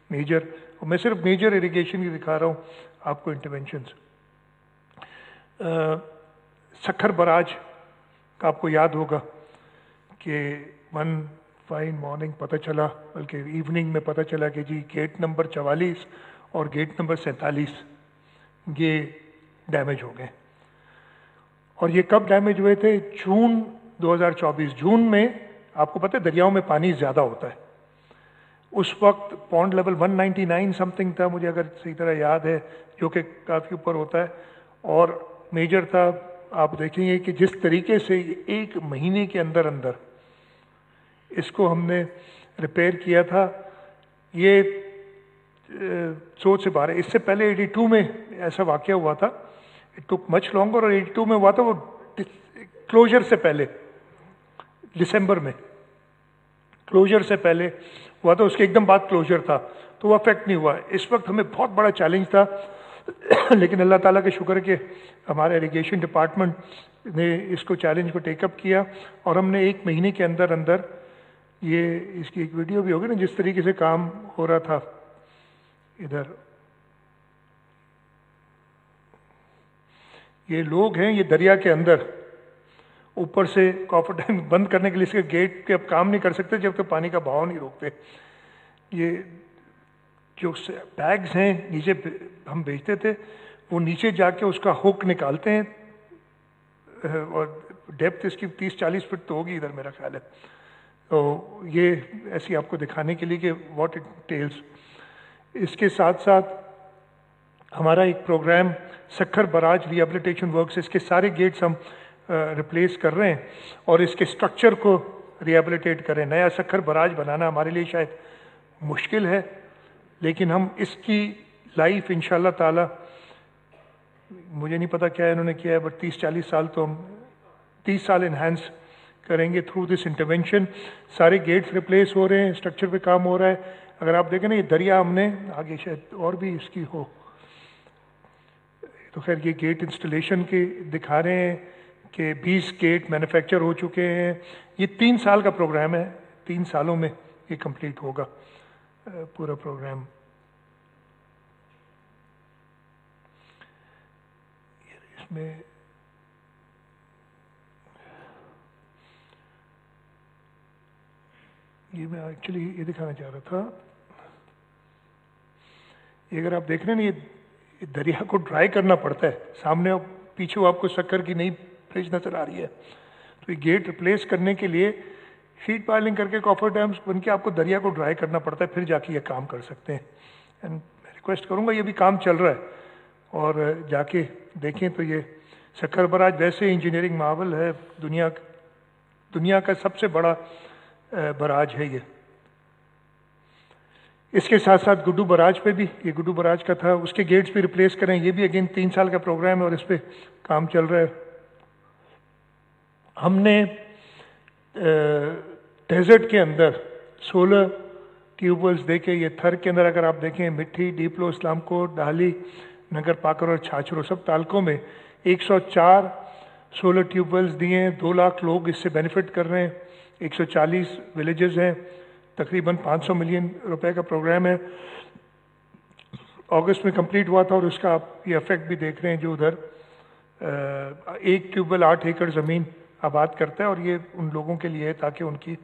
میجر. اور میں صرف میجر اریگیشن کی دکھا رہا ہوں آپ کو انٹرونشنز. سکھر براج کا آپ کو یاد ہوگا کہ ون فائن مارننگ پتہ چلا، بلکہ ایوننگ میں پتہ چلا کہ جی گیٹ نمبر 44 اور گیٹ نمبر 47 یہ ڈیمیج ہو گئے. اور یہ کب ڈیمیج ہوئے تھے؟ جون 2024. جون میں آپ کو پتہ ہے دریاؤں میں پانی زیادہ ہوتا ہے. اس وقت پونڈ لیول 199 سم تھنگ تھا مجھے اگر صحیح طرح یاد ہے، جو کہ کافی اوپر ہوتا ہے اور میجر تھا. آپ دیکھیں گے کہ جس طریقے سے ایک مہینے کے اندر اس کو ہم نے ریپیئر کیا تھا، یہ سوچ سے باہر ہے. اس سے پہلے 82 میں ایسا واقعہ ہوا تھا. It took much longer. اور 82 میں ہوا تھا وہ کلوجر سے پہلے، دسمبر میں کلوجر سے پہلے ہوا تھا. اس کے ایک دم بعد کلوجر تھا تو وہ افیکٹ نہیں ہوا. اس وقت ہمیں بہت بڑا چیلنج تھا لیکن اللہ تعالیٰ کا شکر ہے کہ ہمارے اریگیشن ڈپارٹمنٹ نے اس کو چیلنج کو ٹیک اپ کیا اور ہم نے 1 مہینے کے اندر یہ اس کی ایک ویڈیو بھی ہوگی نا جس طریقے سے کام ہو رہا تھا. ادھر یہ لوگ ہیں، یہ دریا کے اندر اوپر سے کافر ڈیم بند کرنے کے لیے اس کے گیٹ کے اب کام نہیں کر سکتے جب تک پانی کا بہاؤ نہیں روکتے. یہ جو بیگز ہیں نیچے ہم بیچتے تھے وہ نیچے جا کے اس کا ہک نکالتے ہیں اور ڈیپتھ اس کی 30-40 فٹ تو ہوگی ادھر میرا خیال ہے. تو یہ ایسی آپ کو دکھانے کے لیے کہ واٹ اٹ ٹیلز. اس کے ساتھ ساتھ ہمارا ایک programme Sukkur Braj rehabilitation works, اس کے سارے گیٹس ہم ریپلیس کر رہے ہیں اور اس کے سٹرکچر کو ریہیبلیٹیٹ کریں. نیا سکھر براج بنانا ہمارے لیے شاید مشکل ہے لیکن ہم اس کی لائف انشاءاللہ تعالی، مجھے نہیں پتا کیا انہوں نے کیا ہے بٹ 30-40 سال تو ہم 30 سال انہینس کریں گے تھرو دس انٹرونشن. سارے گیٹس ریپلیس ہو رہے ہیں, اسٹرکچر پہ کام ہو رہا ہے. اگر آپ دیکھیں نا یہ دریا ہم نے آگے شاید اور بھی اس کی ہو, تو خیر یہ گیٹ انسٹالیشن کے دکھا رہے ہیں کہ 20 گیٹ مینوفیکچر ہو چکے ہیں. یہ 3 سال کا پروگرام ہے, 3 سالوں میں یہ کمپلیٹ ہوگا پورا پروگرام. اس میں یہ میں ایکچولی یہ دکھانا چاہ رہا تھا, یہ اگر آپ دیکھ رہے ہیں نا یہ دریا کو ڈرائی کرنا پڑتا ہے. سامنے اور پیچھے آپ کو شکر کی نئی برج نظر آ رہی ہے, تو یہ گیٹ ریپلیس کرنے کے لیے شیٹ پائلنگ کر کے کافر ڈیمس بن کے آپ کو دریا کو ڈرائی کرنا پڑتا ہے, پھر جا کے یہ کام کر سکتے ہیں. اینڈ میں ریکویسٹ کروں گا, یہ بھی کام چل رہا ہے اور جا کے دیکھیں. تو یہ سکر براج ویسے انجینئرنگ ماول ہے, دنیا کا سب سے بڑا براج ہے یہ. اس کے ساتھ ساتھ گڈو براج پہ بھی, یہ گڈو براج کا تھا, اس کے گیٹس بھی ریپلیس کریں. یہ بھی اگین 3 سال کا پروگرام ہے اور اس پہ کام چل رہا ہے. ہم نے ڈیزرٹ کے اندر 16 ٹیوب ویلز دیکھے. یہ تھر کے اندر اگر آپ دیکھیں مٹھی, ڈیپلو, اسلام کوٹ, ڈالی, نگر پاکر اور چھاچرو سب تعلقوں میں 104 16 ٹیوب ویلز دیے ہیں. 2 لاکھ لوگ اس سے بینیفٹ کر رہے ہیں. 140 ولیجز ہیں. تقریباً 500 ملین روپے کا پروگرام ہے. اگست میں کمپلیٹ ہوا تھا اور اس کا آپ یہ افیکٹ بھی دیکھ رہے ہیں جو ادھر 1 ٹیوب ویل 8 ایکڑ زمین آباد کرتا ہے, اور یہ ان لوگوں کے لیے ہے تاکہ ان کی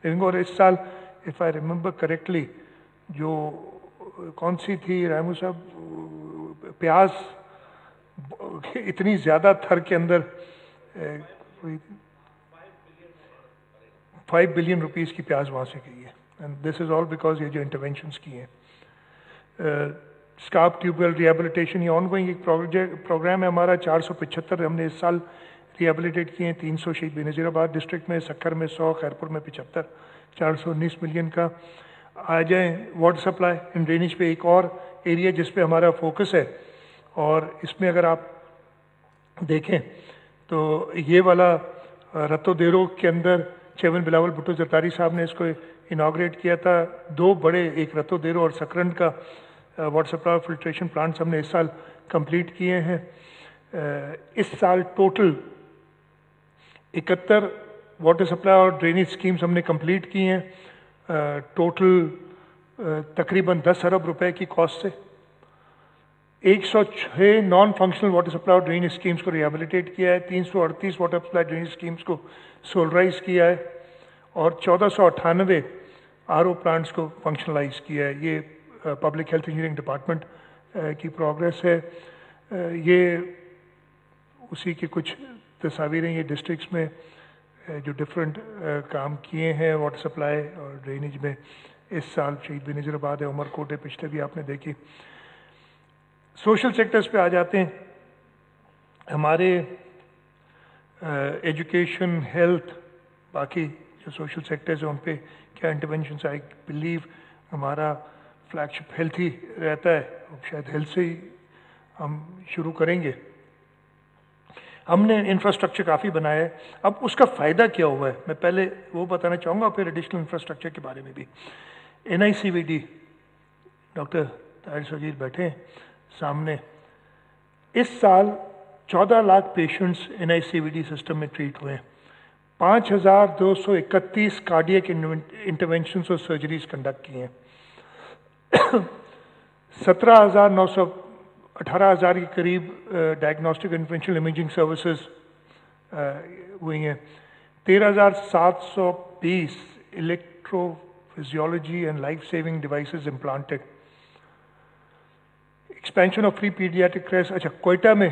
لیونگ. اور اس سال اف آئی ریممبر کریکٹلی جو کون سی تھی رحمو صاحب, پیاز اتنی زیادہ تھر کے اندر 5 بلین روپیز کی پیاز وہاں سے گئی ہے. And this is all because یہ جو انٹرونشنس کی ہیں. اسکارپ ٹیوب ویل ریہیبلیٹیشن یہ آن گوئنگ ایک پروگرام ہے ہمارا. 475 ہم نے اس سال ریہیبلیٹیٹ کیے ہیں. 300 شہید بے نظیر آباد ڈسٹرکٹ میں, سکر میں 100, خیرپور میں 75, 419 ملین کا. آ جائیں واٹر سپلائی اینڈ ڈرینیج پہ, ایک اور ایریا جس پہ ہمارا فوکس ہے. اور اس میں اگر آپ دیکھیں تو یہ والا رتو دیرو کے اندر چیون بلاول بھٹو زرداری صاحب نے اس کو اناگریٹ کیا تھا. 2 بڑے, ایک رتو دیرو اور سکرنڈ کا واٹر سپلائی اور فلٹریشن پلانٹس ہم نے اس سال کمپلیٹ کیے ہیں. اس سال ٹوٹل 71 واٹر سپلائی اور ڈرینیج اسکیمز ہم نے کمپلیٹ کی ہیں. ٹوٹل تقریباً 10 ارب روپے کی کاسٹ سے. 106 نان فنکشنل واٹر سپلائی اور ڈرینیج اسکیمز کو ریہیبلیٹیٹ کیا ہے. 338 واٹر سپلائی ڈرینیج اسکیمز کو سولرائز کیا ہے, اور 1498 آر او پلانٹس کو فنکشنلائز کیا ہے. یہ پبلک ہیلتھ انجینئرنگ ڈپارٹمنٹ کی پروگریس ہے. یہ اسی کی کچھ تصاویریں, یہ ڈسٹرکٹس میں جو ڈفرینٹ کام کیے ہیں واٹر سپلائی اور ڈرینیج میں اس سال. شہید بے نظیر آباد ہے, عمر کوٹ ہے, پچھلے بھی آپ نے دیکھی. سوشل سیکٹرز پہ آ جاتے ہیں. ہمارے ایجوکیشن, ہیلتھ, باقی جو سوشل سیکٹرز ہیں ان پہ کیا انٹرونشنس. آئی بلیو ہمارا فلیگ شپ ہیلتھ ہی رہتا ہے, شاید ہیلتھ سے ہی ہم شروع کریں گے. ہم نے انفراسٹرکچر کافی بنایا ہے. اب اس کا فائدہ کیا ہوا ہے میں پہلے وہ بتانا چاہوں گا, پھر ایڈیشنل انفراسٹرکچر کے بارے میں بھی. NICVD ڈاکٹر طاہر سجید بیٹھے ہیں سامنے. اس سال 14 لاکھ پیشنٹس NICVD سسٹم میں ٹریٹ ہوئے ہیں. 5231 کارڈیک انٹرونشنس اور سرجریز کنڈکٹ کی ہیں. 18,000 کے قریب ڈائگنوسٹک انفرینشیل امیجنگ سروسز ہوئی ہیں. 13,720 electrophysiology and life saving devices implanted. Expansion of free paediatric care. اچھا, کوئٹہ میں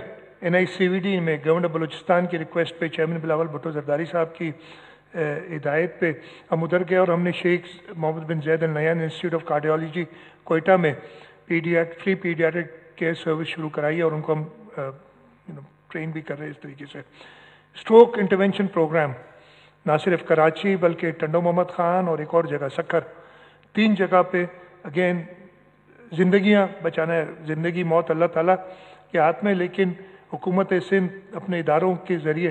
NICVD میں گورنر بلوچستان کی ریکویسٹ پہ, چیئرمین بلاول بھٹو زرداری صاحب کی ہدایت پہ ہم ادھر گئے, اور ہم نے شیخ محمد بن زید ال نیان انسٹیٹیوٹ آف کارڈیالوجی کوئٹہ میں فری پیڈیاٹرک کیئر سروس شروع کرائی ہے, اور ان کو ہم ٹرین بھی کر رہے ہیں اس طریقے سے. اسٹروک انٹرونشن پروگرام نہ صرف کراچی بلکہ ٹنڈو محمد خان اور ایک اور جگہ سکر, 3 جگہ پہ. اگین زندگیاں بچانا ہے, زندگی موت اللہ تعالیٰ کے ہاتھ میں, لیکن حکومت سندھ اپنے اداروں کے ذریعے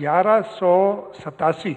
1187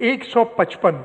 155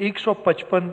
155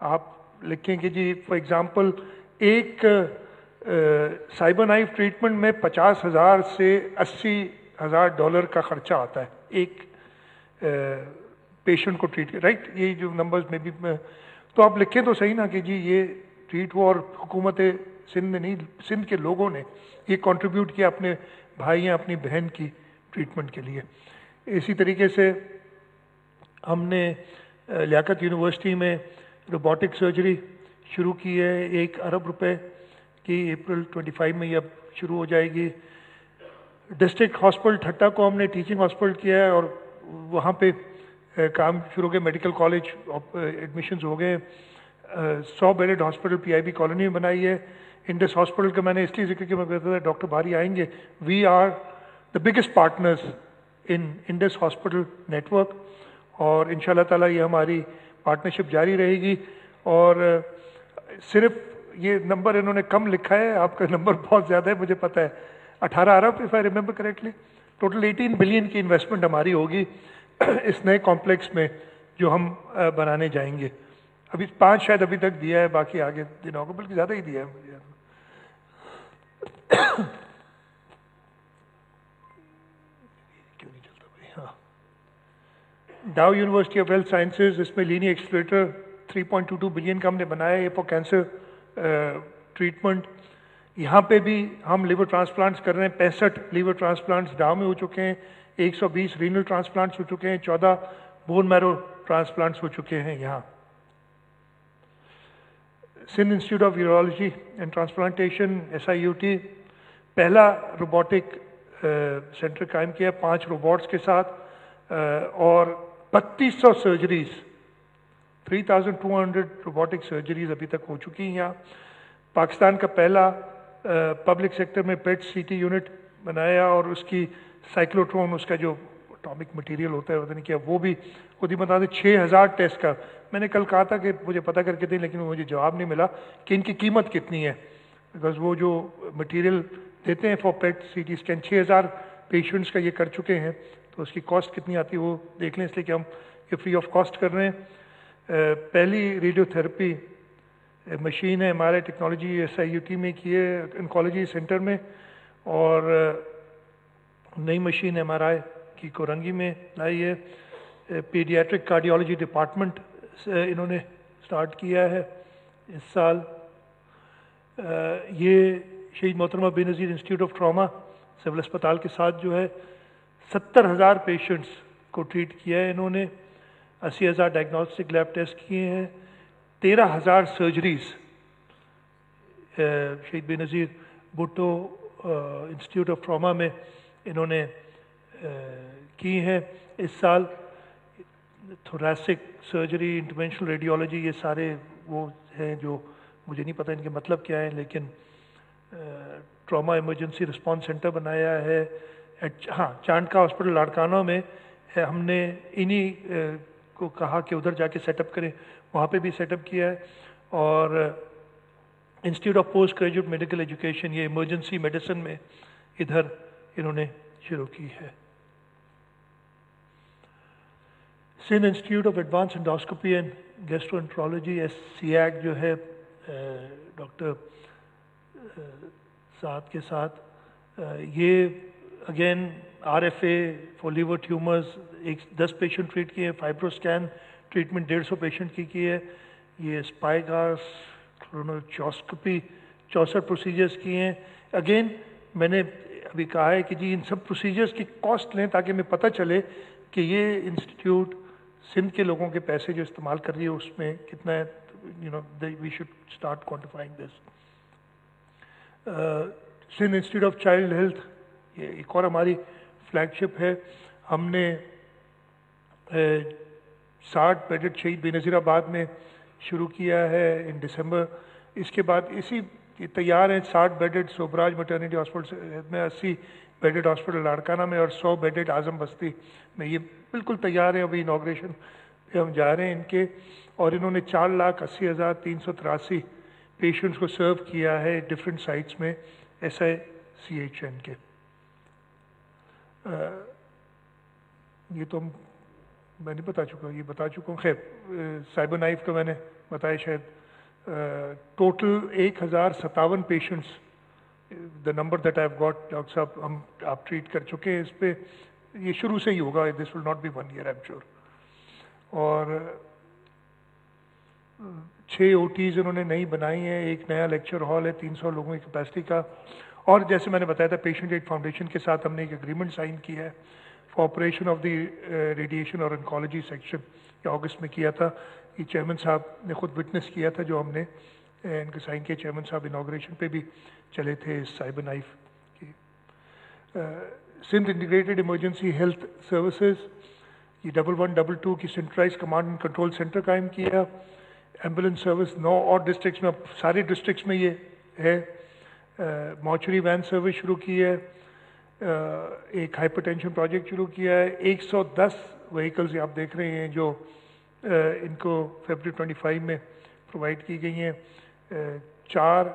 آپ لکھیں کہ جی فار ایگزامپل ایک سائبر نائف ٹریٹمنٹ میں 50,000 سے 80,000 ڈالر کا خرچہ آتا ہے ایک پیشنٹ کو ٹریٹ رائٹ. یہ جو نمبرز میں بھی تو آپ لکھیں تو صحیح نا کہ جی یہ ٹریٹ ہوا اور حکومت سندھ نے نہیں, سندھ کے لوگوں نے یہ کنٹریبیوٹ کیا اپنے بھائی یا اپنی بہن کی ٹریٹمنٹ کے لیے. اسی طریقے سے ہم نے لیاقت یونیورسٹی میں روبوٹک سرجری شروع کی ہے 1 ارب روپے کی, اپریل 25 میں یہ اب شروع ہو جائے گی. ڈسٹرکٹ ہاسپٹل ٹھٹا کو ہم نے ٹیچنگ ہاسپٹل کیا ہے اور وہاں پہ کام شروع ہو گئے, میڈیکل کالج ایڈمیشنز ہو گئے. 100 bedded hospital P I B colony میں بنائی ہے. انڈس ہاسپٹل کا میں نے اس لیے ذکر کیا, میں کہتا تھا ڈاکٹر بھاری آئیں گے, we are the biggest partners in Indus hospital network, اور ان شاء اللہ تعالیٰ یہ ہماری پارٹنرشپ جاری رہے گی. اور صرف یہ نمبر انہوں نے کم لکھا ہے, آپ کا نمبر بہت زیادہ ہے مجھے پتہ ہے, 18 ارب if I remember correctly. Total 18 billion کی انویسٹمنٹ ہماری ہوگی اس نئے کمپلیکس میں جو ہم بنانے جائیں گے. ابھی 5 شاید ابھی تک دیا ہے, باقی آگے دنوں کو بلکہ زیادہ ہی دیا ہے مجھے. کیوں نہیں چلتا بھائی؟ ہاں, ڈاؤ یونیورسٹی آف ہیلتھ سائنسز, اس میں لینی ایکسپلیٹر 3.22 بلین کا ہم نے بنایا ہے فار کینسر ٹریٹمنٹ. یہاں پہ بھی ہم لیور ٹرانسپلانٹس کر رہے ہیں. 65 لیور ٹرانسپلانٹس ڈاؤ میں ہو چکے ہیں, 120 رینل ٹرانسپلانٹس ہو چکے ہیں, 14 بون میرو ٹرانسپلانٹس ہو چکے ہیں. یہاں Sindh institute of urology and transplantation SIUT پہلا روبوٹک سینٹر قائم کیا 5 روبوٹس کے ساتھ, اور 3200 سرجریز 3200 روبوٹک سرجریز ابھی تک ہو چکی ہیں. یہاں پاکستان کا پہلا پبلک سیکٹر میں پیٹ CT یونٹ بنایا, اور اس کی سائیکلوٹرون, اس کا جو اٹامک مٹیریل ہوتا ہے پتہ نہیں کیا, وہ بھی خود ہی بتا دیں 6000 ٹیسٹ کا. میں نے کل کہا تھا کہ مجھے پتہ کر کے دیں, لیکن مجھے جواب نہیں ملا کہ ان کی قیمت کتنی ہے, بیکاز وہ جو مٹیریل دیتے ہیں for PET CT scan 6000 patients کا یہ کر چکے ہیں, تو اس کی کاسٹ کتنی آتی ہے وہ دیکھ لیں, اس لیے کہ ہم یہ فری آف کاسٹ کر رہے ہیں. پہلی ریڈیو تھراپی مشین ہے ہمارے ٹیکنالوجی SIUT میں کی ہے انکالوجی سینٹر میں, اور نئی مشین MRI کی کورنگی میں لائی ہے. پیڈیاٹرک کارڈیالوجی ڈپارٹمنٹ انہوں نے سٹارٹ کیا ہے اس سال. یہ شہید محترمہ بے نظیر انسٹیٹیوٹ آف ٹراما سول اسپتال کے ساتھ جو ہے 70,000 پیشنٹس کو ٹریٹ کیا ہے انہوں نے, 80,000 ڈائگنوسٹک لیب ٹیسٹ کیے ہیں, 13,000 سرجریز شہید بے نظیر بھٹو انسٹیٹیوٹ آف ٹراما میں انہوں نے کی ہیں اس سال. تھوریسک سرجری, انٹرونشنل ریڈیولوجی, یہ سارے وہ ہیں جو مجھے نہیں پتہ ان کے مطلب کیا ہیں, لیکن ٹراما ایمرجنسی رسپانس سینٹر بنایا ہے. ہاں, چانڈکا ہاسپٹل لاڑکانہ میں ہم نے انہی کو کہا کہ ادھر جا کے سیٹ اپ کریں, وہاں پہ بھی سیٹ اپ کیا ہے. اور institute of post graduate medical education, یہ ایمرجنسی میڈیسن میں ادھر انہوں نے شروع کی ہے. Sindh institute of advance endoscopy and gastroenterology SCAG جو ہے ڈاکٹر سعد کے ساتھ, یہ again RFA for liver tumours 10 patient treat کیے ہیں. فائبرو اسکین ٹریٹمنٹ 150 پیشنٹ کی ہے. یہ اسپائگاس کلونوچوسکوپی 64 پروسیجرز کیے ہیں. اگین میں نے ابھی کہا ہے کہ جی ان سب پروسیجرز کی کاسٹ لیں تاکہ ہمیں پتہ چلے کہ یہ انسٹیٹیوٹ سندھ کے لوگوں کے پیسے جو استعمال کر رہی ہے اس میں کتنا ہے. We should start quantifying this. Sindh institute of child health یہ ایک اور ہماری فلیگ شپ ہے. ہم نے 60 بیڈڈ شہید بے نظیر آباد میں شروع کیا ہے ان دسمبر. اس کے بعد اسی تیار ہیں 60 بیڈڈ سوبراج میٹرنٹی ہاسپٹل میں, 80 بیڈڈ ہاسپٹل لاڑکانہ میں, اور 100 بیڈڈ اعظم بستی میں. یہ بالکل تیار ہیں, ابھی انوگریشن پہ ہم جا رہے ہیں ان کے. اور انہوں نے 4,80,383 پیشنٹس کو سرو کیا ہے ڈفرینٹ سائٹس میں SICHN کے. یہ تو میں نہیں بتا چکا, یہ بتا چکا ہوں. خیر, سائبر نائف کا میں نے بتایا شاید total 1057 patients the number that I have got doctor صاحب ہم آپ ٹریٹ کر چکے ہیں. اس پہ یہ شروع سے ہی ہوگا, this will not be 1 year I am sure. اور 6 OTs انہوں نے نئی بنائی ہیں, ایک نیا لیکچر ہال ہے 300 لوگوں کی کیپیسٹی کا. اور جیسے میں نے بتایا تھا پیشنٹ ایڈ فاؤنڈیشن کے ساتھ ہم نے ایک اگریمنٹ سائن کیا ہے for operation of the radiation اور انکالوجی سیکشن, یہ اگست میں کیا تھا. یہ چیئرمین صاحب نے خود وٹنس کیا تھا جو ہم نے ان کے سائن کیا. چیئرمین صاحب انوگریشن پہ بھی چلے تھے سائبر نائف کی. Sindh integrated emergency health services, یہ 1122 کی centralise command and control centre قائم کیا. ایمبولینس سروس 9 اور ڈسٹرکٹس میں, اب سارے ڈسٹرکٹس میں یہ ہے. مارچری وین سروس شروع کی ہے. ایک ہائپر ٹینشن پروجیکٹ شروع کیا ہے. 110 وہیکلز آپ دیکھ رہے ہیں جو ان کو فیبرری 25 میں پرووائڈ کی گئی ہیں. 4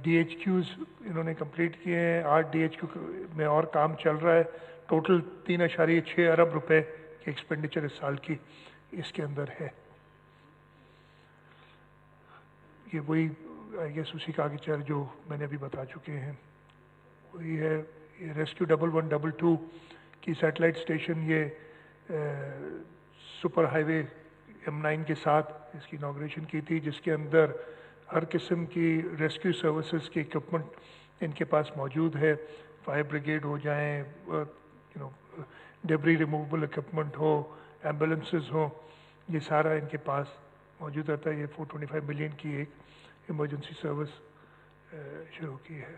DHQs انہوں نے کمپلیٹ کیے ہیں. 8 DHQ میں اور کام چل رہا ہے. ٹوٹل 3.6 ارب روپے کی ایکسپینڈیچر اس سال کی اس کے اندر ہے. یہ وہی آئی گیس اسی کا آگے چل جو میں نے ابھی بتا چکے ہیں. وہی ہے ریسکیو 1122 کی سیٹلائٹ اسٹیشن, یہ سپر ہائی وے M9 کے ساتھ اس کی انوگریشن کی تھی, جس کے اندر ہر قسم کی ریسکیو سروسز کی اکوپمنٹ ان کے پاس موجود ہے. فائر بریگیڈ ہو جائیں, ڈیبری ریموول اکوپمنٹ ہو, ایمبولینسز ہوں, یہ سارا ان کے پاس موجود رہتا ہے. یہ 425 ملین کی ایک ایمرجنسی سروس شروع کی ہے.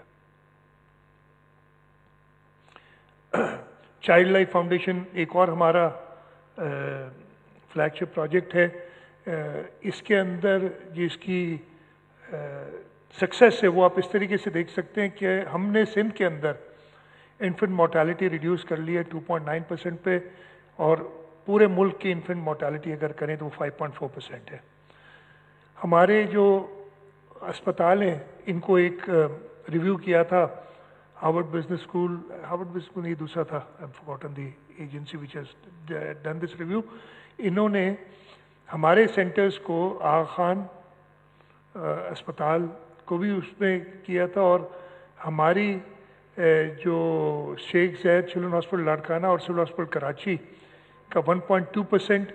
چائلڈ لائف فاؤنڈیشن ایک اور ہمارا فلیگ شپ پروجیکٹ ہے. اس کے اندر جس کی سکسیس ہے وہ آپ اس طریقے سے دیکھ سکتے ہیں کہ ہم نے سندھ کے اندر انفنٹ مورٹیلٹی ریڈیوس کر لی ہے 2.9% پہ, اور پورے ملک کی انفنٹ مورٹیلٹی اگر کریں تو وہ 5.4% ہے. ہمارے جو اسپتال ہیں ان کو ایک ریویو کیا تھا ہارورڈ بزنس اسکول نہیں دوسرا تھا, I am forgotten the agency which has done this review. انہوں نے ہمارے سینٹرز کو آغا خان اسپتال کو بھی اس میں کیا تھا, اور ہماری جو شیخ زید چلڈرن ہاسپٹل لاڑکانہ اور سول ہاسپٹل کراچی کا 1.2%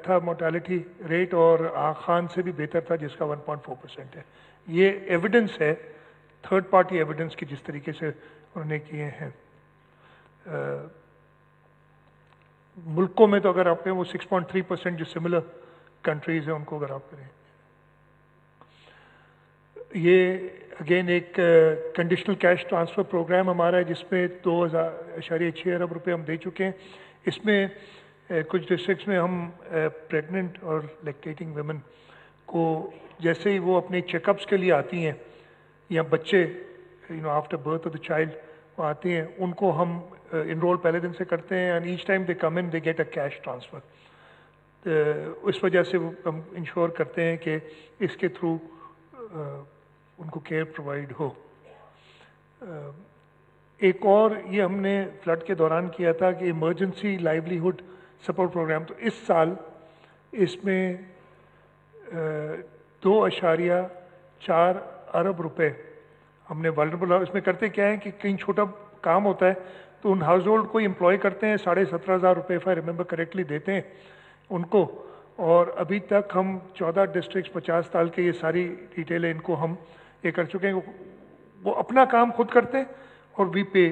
تھا مورٹیلٹی ریٹ, اور آغا خان سے بھی بہتر تھا جس کا 1.4% ہے. یہ ایویڈنس ہے, تھرڈ پارٹی ایویڈنس کی جس طریقے سے انہوں نے کیے ہیں. ملکوں میں تو اگر آپ کہیں وہ 6.3% جو سملر کنٹریز ہیں ان کو اگر آپ کریں. یہ اگین ایک کنڈیشنل کیش ٹرانسفر پروگرام ہمارا ہے جس میں 2.6 ارب روپے ہم دے چکے ہیں. اس میں کچھ ڈسٹرکٹس میں ہم پریگننٹ اور لیکٹیٹنگ ویمن کو جیسے ہی وہ اپنے چیک اپس کے لیے آتی ہیں یا بچے after birth of the child وہ آتے ہیں, ان کو ہم انرول پہلے دن سے کرتے ہیں, and each time they come in they get a cash transfer. اس وجہ سے ہم انشور کرتے ہیں کہ اس کے تھرو ان کو کیئر پرووائڈ ہو. ایک اور یہ ہم نے فلڈ کے دوران کیا تھا کہ ایمرجنسی لائیولیہڈ سپورٹ پروگرام, تو اس سال اس میں 2.4 ارب روپے ہم نے ولنریبل, اس میں کرتے کیا ہے کہ کہیں چھوٹا کام ہوتا ہے تو ان ہاؤس ہولڈ کو امپلائی کرتے ہیں, 17,500 روپے اف آئی ریمبر کریکٹلی دیتے ہیں ان کو, اور ابھی تک ہم 14 ڈسٹرکٹس 50 سال کے یہ ساری ڈیٹیل ہے ان کو ہم یہ کر چکے ہیں. وہ اپنا کام خود کرتے ہیں اور وی پے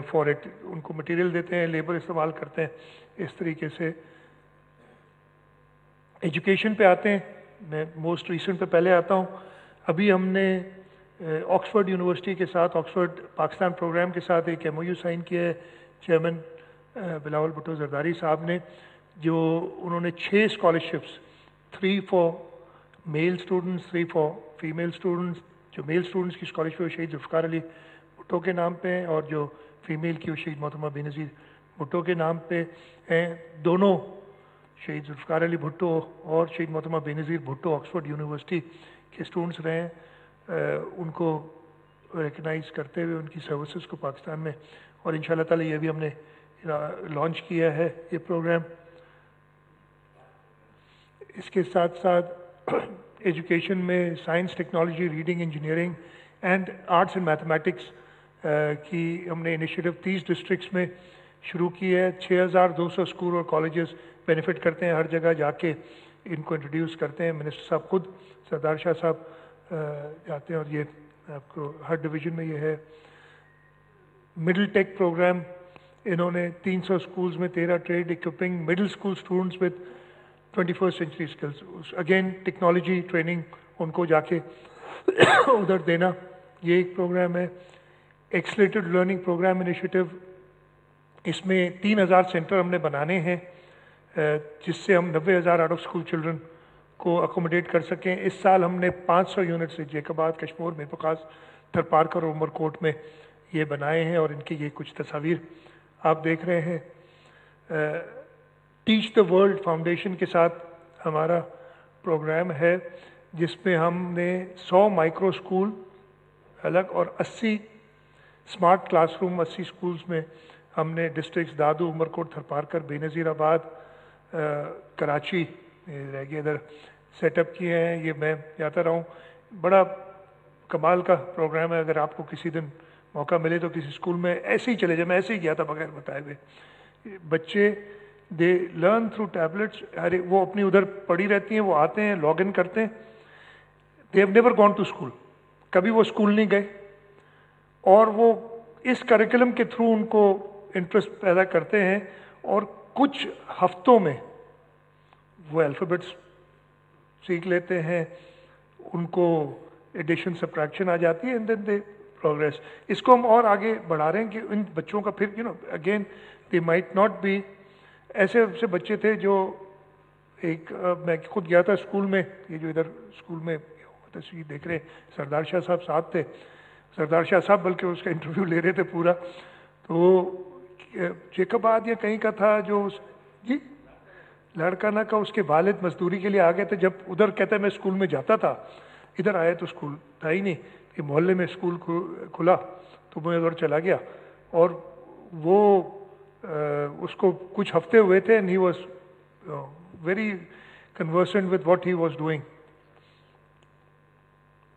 فار اٹ, ان کو مٹیریل دیتے ہیں, لیبر استعمال کرتے ہیں اس طریقے سے. ایجوکیشن پہ آتے ہیں, میں موسٹ ریسنٹ پہ پہلے آتا ہوں. ابھی ہم نے آکسفورڈ یونیورسٹی کے ساتھ آکسفورڈ پاکستان پروگرام کے ساتھ ایک MOU سائن کیا ہے چیئرمین بلاول بھٹو زرداری صاحب نے, جو انہوں نے 6 scholarships 3 for male students 3 for female students. جو میل اسٹوڈنٹس کی اسکالرشپ شہید ذوالفقار علی بھٹو کے نام پہ ہیں, اور جو فیمیل کی وہ شہید محترمہ بے نظیر بھٹو کے نام پہ ہیں. دونوں شہید ذوالفقار علی بھٹو اور شہید محترمہ بے نظیر بھٹو آکسفورڈ یونیورسٹی کے اسٹوڈنٹس رہے ہیں. ان کو ریکگنائز کرتے ہوئے ان کی سروسز کو پاکستان میں, اور ان شاء اللہ تعالیٰ یہ بھی ہم نے لانچ کیا ہے یہ پروگرام. اس کے ساتھ ساتھ ایجوکیشن میں science, technology, reading, engineering and arts and mathematics کی ہم نے انیشیٹو 30 ڈسٹرکٹس میں شروع کی ہے. 6200 اسکول اور کالجز بینیفٹ کرتے ہیں، ہر جگہ جا کے ان کو انٹروڈیوس کرتے ہیں. منسٹر صاحب خود سردار شاہ صاحب جاتے ہیں، اور یہ آپ کو ہر ڈویژن میں یہ ہے. مڈل ٹیک پروگرام انہوں نے 300 اسکولز میں 13 trade equipping middle school students with 21st century skills. Again technology training ان کو جا کے ادھر دینا، یہ ایک پروگرام ہے. ایکسلیٹڈ لرننگ پروگرام انیشیٹو، اس میں 3000 سینٹر ہم نے بنانے ہیں جس سے ہم 90,000 آؤٹ آف اسکول چلڈرن کو اکوموڈیٹ کر سکیں. اس سال ہم نے 500 یونٹ سے جیکباد، کشمور، میر پکاس، تھرپارکر اور عمر کوٹ میں یہ بنائے ہیں، اور ان کی یہ کچھ تصاویر آپ دیکھ رہے ہیں. ٹیچ دا ورلڈ فاؤنڈیشن کے ساتھ ہمارا پروگرام ہے جس میں ہم نے 100 مائکرو اسکول الگ اور 80 اسمارٹ کلاس روم 80 اسکولز میں ہم نے ڈسٹرکٹس دادو، عمر کوٹ، تھرپارکر، بے نظیر آباد، کراچی رہ گئے ادھر سیٹ اپ کیے ہیں. یہ میں جاتا رہا ہوں، بڑا کمال کا پروگرام ہے. اگر آپ کو کسی دن موقع ملے تو کسی اسکول میں ایسے ہی چلے جائیں. میں ایسے ہی گیا تھا بغیر بتائے ہوئے. بچے دے لرن تھرو ٹیبلٹس، وہ اپنی ادھر پڑھی رہتی ہیں، وہ آتے ہیں، لاگ ان کرتے ہیں. They have never gone to school, کبھی وہ اسکول نہیں گئے، اور وہ اس کریکولم کے تھرو ان کو انٹرسٹ پیدا کرتے ہیں، اور کچھ ہفتوں میں وہ الفابیٹس سیکھ لیتے ہیں، ان کو ایڈیشن سبٹریکشن آ جاتی ہے، اینڈ دین دے پروگریس. اس کو ہم اور آگے بڑھا رہے ہیں کہ ان بچوں کا پھر again they might not be ایسے بچے تھے جو ایک میں خود گیا تھا اسکول میں، یہ جو ادھر اسکول میں تصویر دیکھ رہے ہیں، سردار شاہ صاحب ساتھ تھے. سردار شاہ صاحب بلکہ اس کا انٹرویو لے رہے تھے پورا. تو جیکباد یا کہیں کا تھا جو جی لڑکا نہ کا، اس کے والد مزدوری کے لیے آ گئے تھے. جب ادھر کہتا ہے میں اسکول میں جاتا تھا، ادھر آیا تو اسکول تھا ہی نہیں. کہ محلے میں اسکول کھلا تو میں ادھر چلا گیا، اور وہ اس کو کچھ ہفتے ہوئے تھے، and he was very conversant with what he was doing.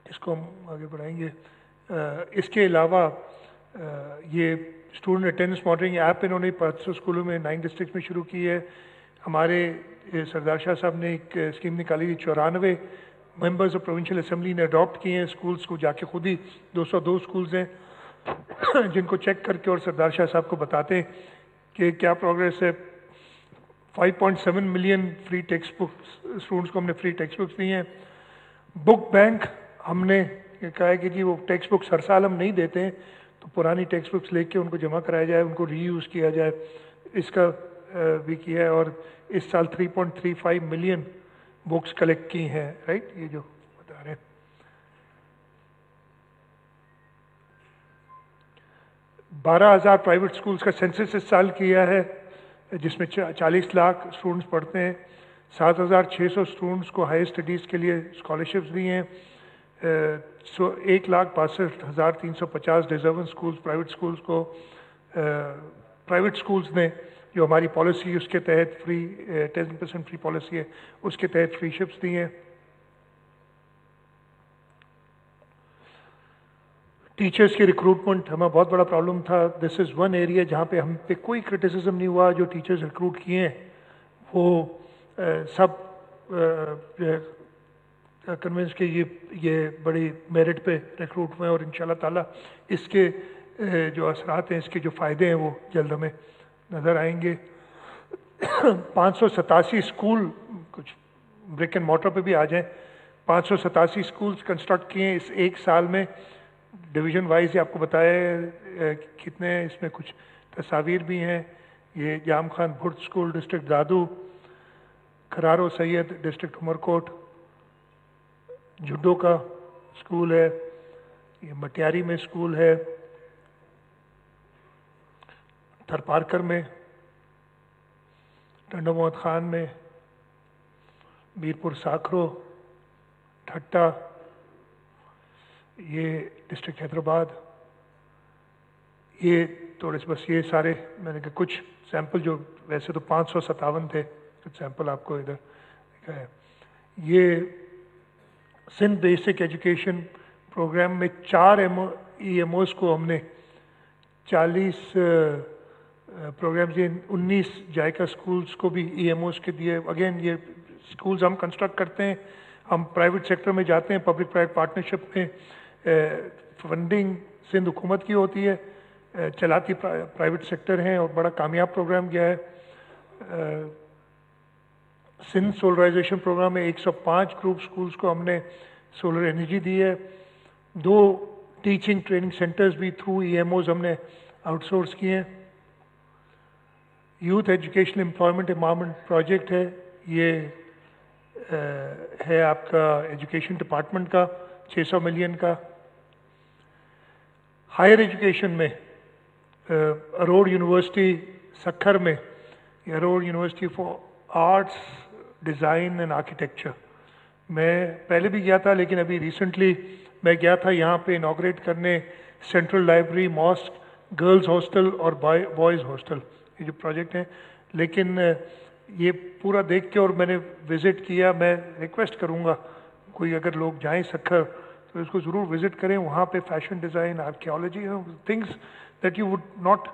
اس کو ہم آگے بڑھائیں گے. اس کے علاوہ یہ اسٹوڈنٹ اٹینڈنس مانیٹرنگ ایپ انہوں نے 500 اسکولوں میں 9 ڈسٹرکٹ میں شروع کی ہے. ہمارے سردار شاہ صاحب نے ایک اسکیم نکالی تھی، 94 ممبرز آف پروونشل اسمبلی نے اڈاپٹ کیے ہیں اسکولس کو، جا کے خود ہی 202 اسکولز ہیں جن کو چیک کر کے اور سردار شاہ صاحب کو بتاتے ہیں کہ کیا پروگریس ہے. 5.7 million free text books students کو ہم نے فری ٹیکسٹ بکس دی ہیں. بک بینک ہم نے کہا ہے کہ جی وہ ٹیکسٹ بکس ہر سال ہم نہیں دیتے ہیں، تو پرانی ٹیکسٹ بکس لے کے ان کو جمع کرایا جائے، ان کو ری یوز کیا جائے. اس کا بھی کیا ہے، اور اس سال 3.35 ملین بکس کلیکٹ کی ہیں. رائٹ، یہ جو بتا رہے ہیں. بارہ 1000 پرائیویٹ اسکولس کا سینسس اس سال کیا ہے، جس میں 40 لاکھ اسٹوڈنٹس پڑھتے ہیں. 7600 اسٹوڈنٹس کو ہائر اسٹڈیز کے لیے اسکالرشپس دی ہیں. 1,62,350 ڈیزرونگ اسکولس پرائیویٹ اسکولس کو پرائیویٹ اسکولس نے جو ہماری پالیسی اس کے تحت فری 10% فری پالیسی ہے، اس کے تحت فری شپس دی ہیں. ٹیچرس کی ریکروٹمنٹ ہمیں بہت بڑا پرابلم تھا. دس از ون ایریا جہاں پہ ہم پہ کوئی کرٹیسزم نہیں ہوا. جو ٹیچرز ریکروٹ کیے ہیں وہ سب کنونس کہ یہ بڑی میرٹ پہ ریکروٹ ہوئے ہیں، اور انشاءاللہ تعالیٰ اس کے جو اثرات ہیں، اس کے جو فائدے ہیں وہ جلد ہمیں نظر آئیں گے. 587 اسکول، کچھ بریک اینڈ مارٹر پہ بھی آ جائیں، 587 اسکولس کنسٹرکٹ کیے ہیں اس ایک سال میں. ڈویژن وائز یہ آپ کو بتایا کتنے ہیں، اس میں کچھ تصاویر بھی ہیں. یہ جام خان بھٹ اسکول ڈسٹرکٹ دادو، کھرارو سید ڈسٹرکٹ عمر کوٹ، جھڈو کا اسکول ہے، یہ مٹیاری میں اسکول ہے، تھرپارکر میں، ٹنڈو محمد خان میں، میرپور ساکھرو، ٹھٹا، یہ ڈسٹرکٹ حیدرآباد. یہ تھوڑے سے بس یہ سارے میں نے کہا کچھ سیمپل، جو ویسے تو 557 تھے، کچھ سیمپل آپ کو ادھر دکھا ہے. یہ سندھ بیسک ایجوکیشن پروگرام میں 4 EMOs کو ہم نے 40 پروگرامز 19 جائکا سکولز کو بھی EMOs کے دیے. اگین یہ سکولز ہم کنسٹرکٹ کرتے ہیں, ہم پرائیویٹ سیکٹر میں جاتے ہیں, پبلک پرائیویٹ پارٹنرشپ میں فنڈنگ سندھ حکومت کی ہوتی ہے, چلاتی پرائیویٹ سیکٹر ہیں, اور بڑا کامیاب پروگرام کیا ہے. سندھ سولرائزیشن پروگرام میں 105 گروپ سکولز کو ہم نے سولر انرجی دی ہے. 2 ٹیچنگ ٹریننگ سینٹرز بھی تھرو EMOs ہم نے آؤٹ سورس کیے ہیں. Youth education employment empowerment project ہے, یہ ہے آپ کا ایجوکیشن ڈپارٹمنٹ کا 600 ملین کا. ہائر ایجوکیشن میں اروڑ یونیورسٹی سکھر میں, Aror university for arts design and architecture, میں پہلے بھی گیا تھا لیکن ابھی ریسنٹلی میں گیا تھا یہاں پہ انوگریٹ کرنے central library, mosque, girls hostel اور بوائز ہاسٹل, یہ جو پروجیکٹ ہیں. لیکن یہ پورا دیکھ کے اور میں نے وزٹ کیا, میں ریکویسٹ کروں گا کوئی اگر لوگ جائیں سکھر تو اس کو ضرور وزٹ کریں. وہاں پہ fashion design, archaeology, things that you would not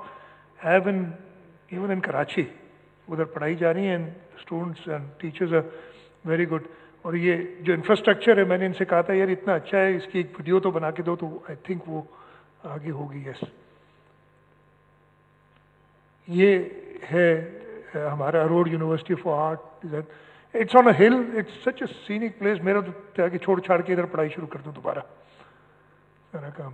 have even in Karachi, ادھر پڑھائی جا رہی ہیں. Students and teachers are very good. اور یہ جو انفراسٹرکچر ہے, میں نے ان سے کہا تھا یار اتنا اچھا ہے, اس کی ایک ویڈیو تو بنا کے دو, تو آئی تھنک وہ آگے ہوگی. یس, یہ ہے ہمارا Aror university for art design. It's on a hill, it's such a Sainik place. میرا تو تھا کہ چھوڑ چھاڑ کے ادھر پڑھائی شروع کر دوں دوبارہ سارا کام.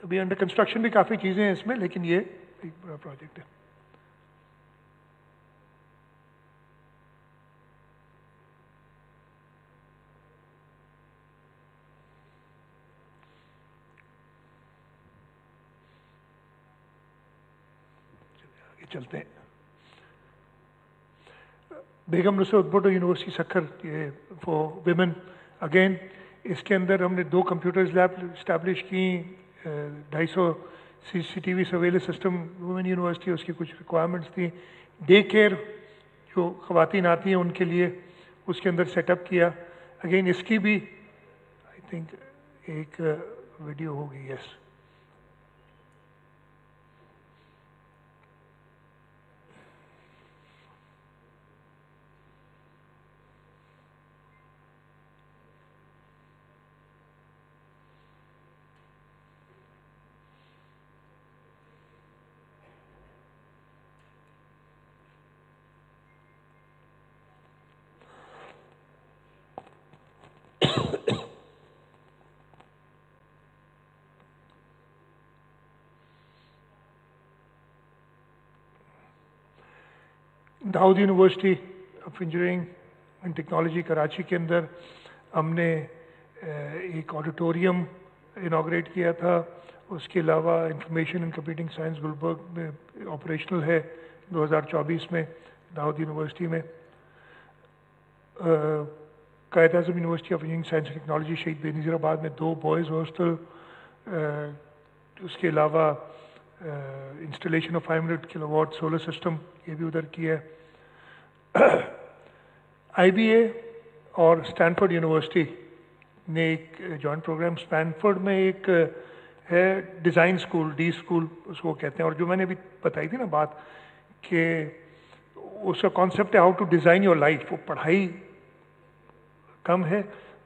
ابھی انڈر کنسٹرکشن بھی کافی چیزیں ہیں اس میں, لیکن یہ ایک بڑا پروجیکٹ ہے. آگے چلتے ہیں. بیگم نصرت بھٹو یونیورسٹی سکھر, یہ فار ویمن. اگین اس کے اندر ہم نے 2 کمپیوٹرز لیب اسٹیبلش کی, 250 CCTV surveillance system. Woman university, اس کی کچھ ریکوائرمنٹس تھیں. ڈے کیئر جو خواتین آتی ہیں ان کے لیے, اس کے اندر سیٹ اپ کیا. اگین اس کی بھی آئی تھنک ایک ویڈیو ہوگی. Yes, Dawood university of engineering and technology Karachi کے اندر ہم نے ایک آڈیٹوریم انوگریٹ کیا تھا. اس کے علاوہ information and computing science Gulberg میں آپریشنل ہے 2024 میں. داؤد یونیورسٹی میں Quaid Azam university of engineering science and technology Shaheed بے نظیر آباد میں 2 بوائز ہاسٹل. اس کے علاوہ installation of 500 kilo what solar system, یہ بھی ادھر کی ہے. IBA اور اسٹینفورڈ یونیورسٹی نے ایک جوائنٹ پروگرام, اسٹینفورڈ میں ایک ہے ڈیزائن اسکول, ڈی اسکول اس کو کہتے ہیں. اور جو میں نے ابھی بتائی تھی نا بات کہ اس کا کانسیپٹ ہے how to design your life. وہ پڑھائی کم ہے,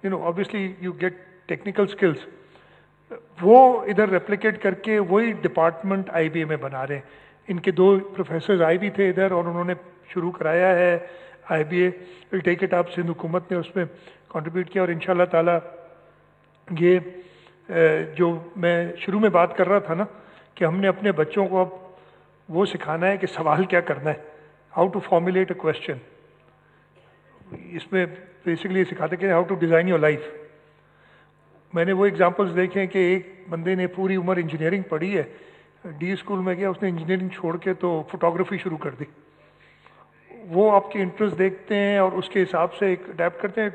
obviously you get technical skills, وہ ادھر ریپلیکیٹ کر کے وہی ڈپارٹمنٹ IBA میں بنا رہے ہیں. ان کے 2 پروفیسرز آئے بھی تھے ادھر, اور انہوں نے شروع کرایا ہے IBA will take it up. Sindh حکومت نے اس میں کنٹریبیوٹ کیا, اور ان شاء اللہ تعالیٰ یہ جو میں شروع میں بات کر رہا تھا نا کہ ہم نے اپنے بچوں کو اب وہ سکھانا ہے کہ سوال کیا کرنا ہے, how to formulate a question. اس میں بیسکلی یہ سکھاتے کہ how to design your life. میں نے وہ ایگزامپلس دیکھے ہیں کہ ایک بندے نے پوری عمر انجینئرنگ پڑھی ہے, ڈی اسکول میں گیا, اس نے انجینئرنگ چھوڑ کے تو فوٹوگرافی شروع کر دی. وہ آپ کے انٹرسٹ دیکھتے ہیں اور اس کے حساب سے ایک اڈیپٹ کرتے ہیں.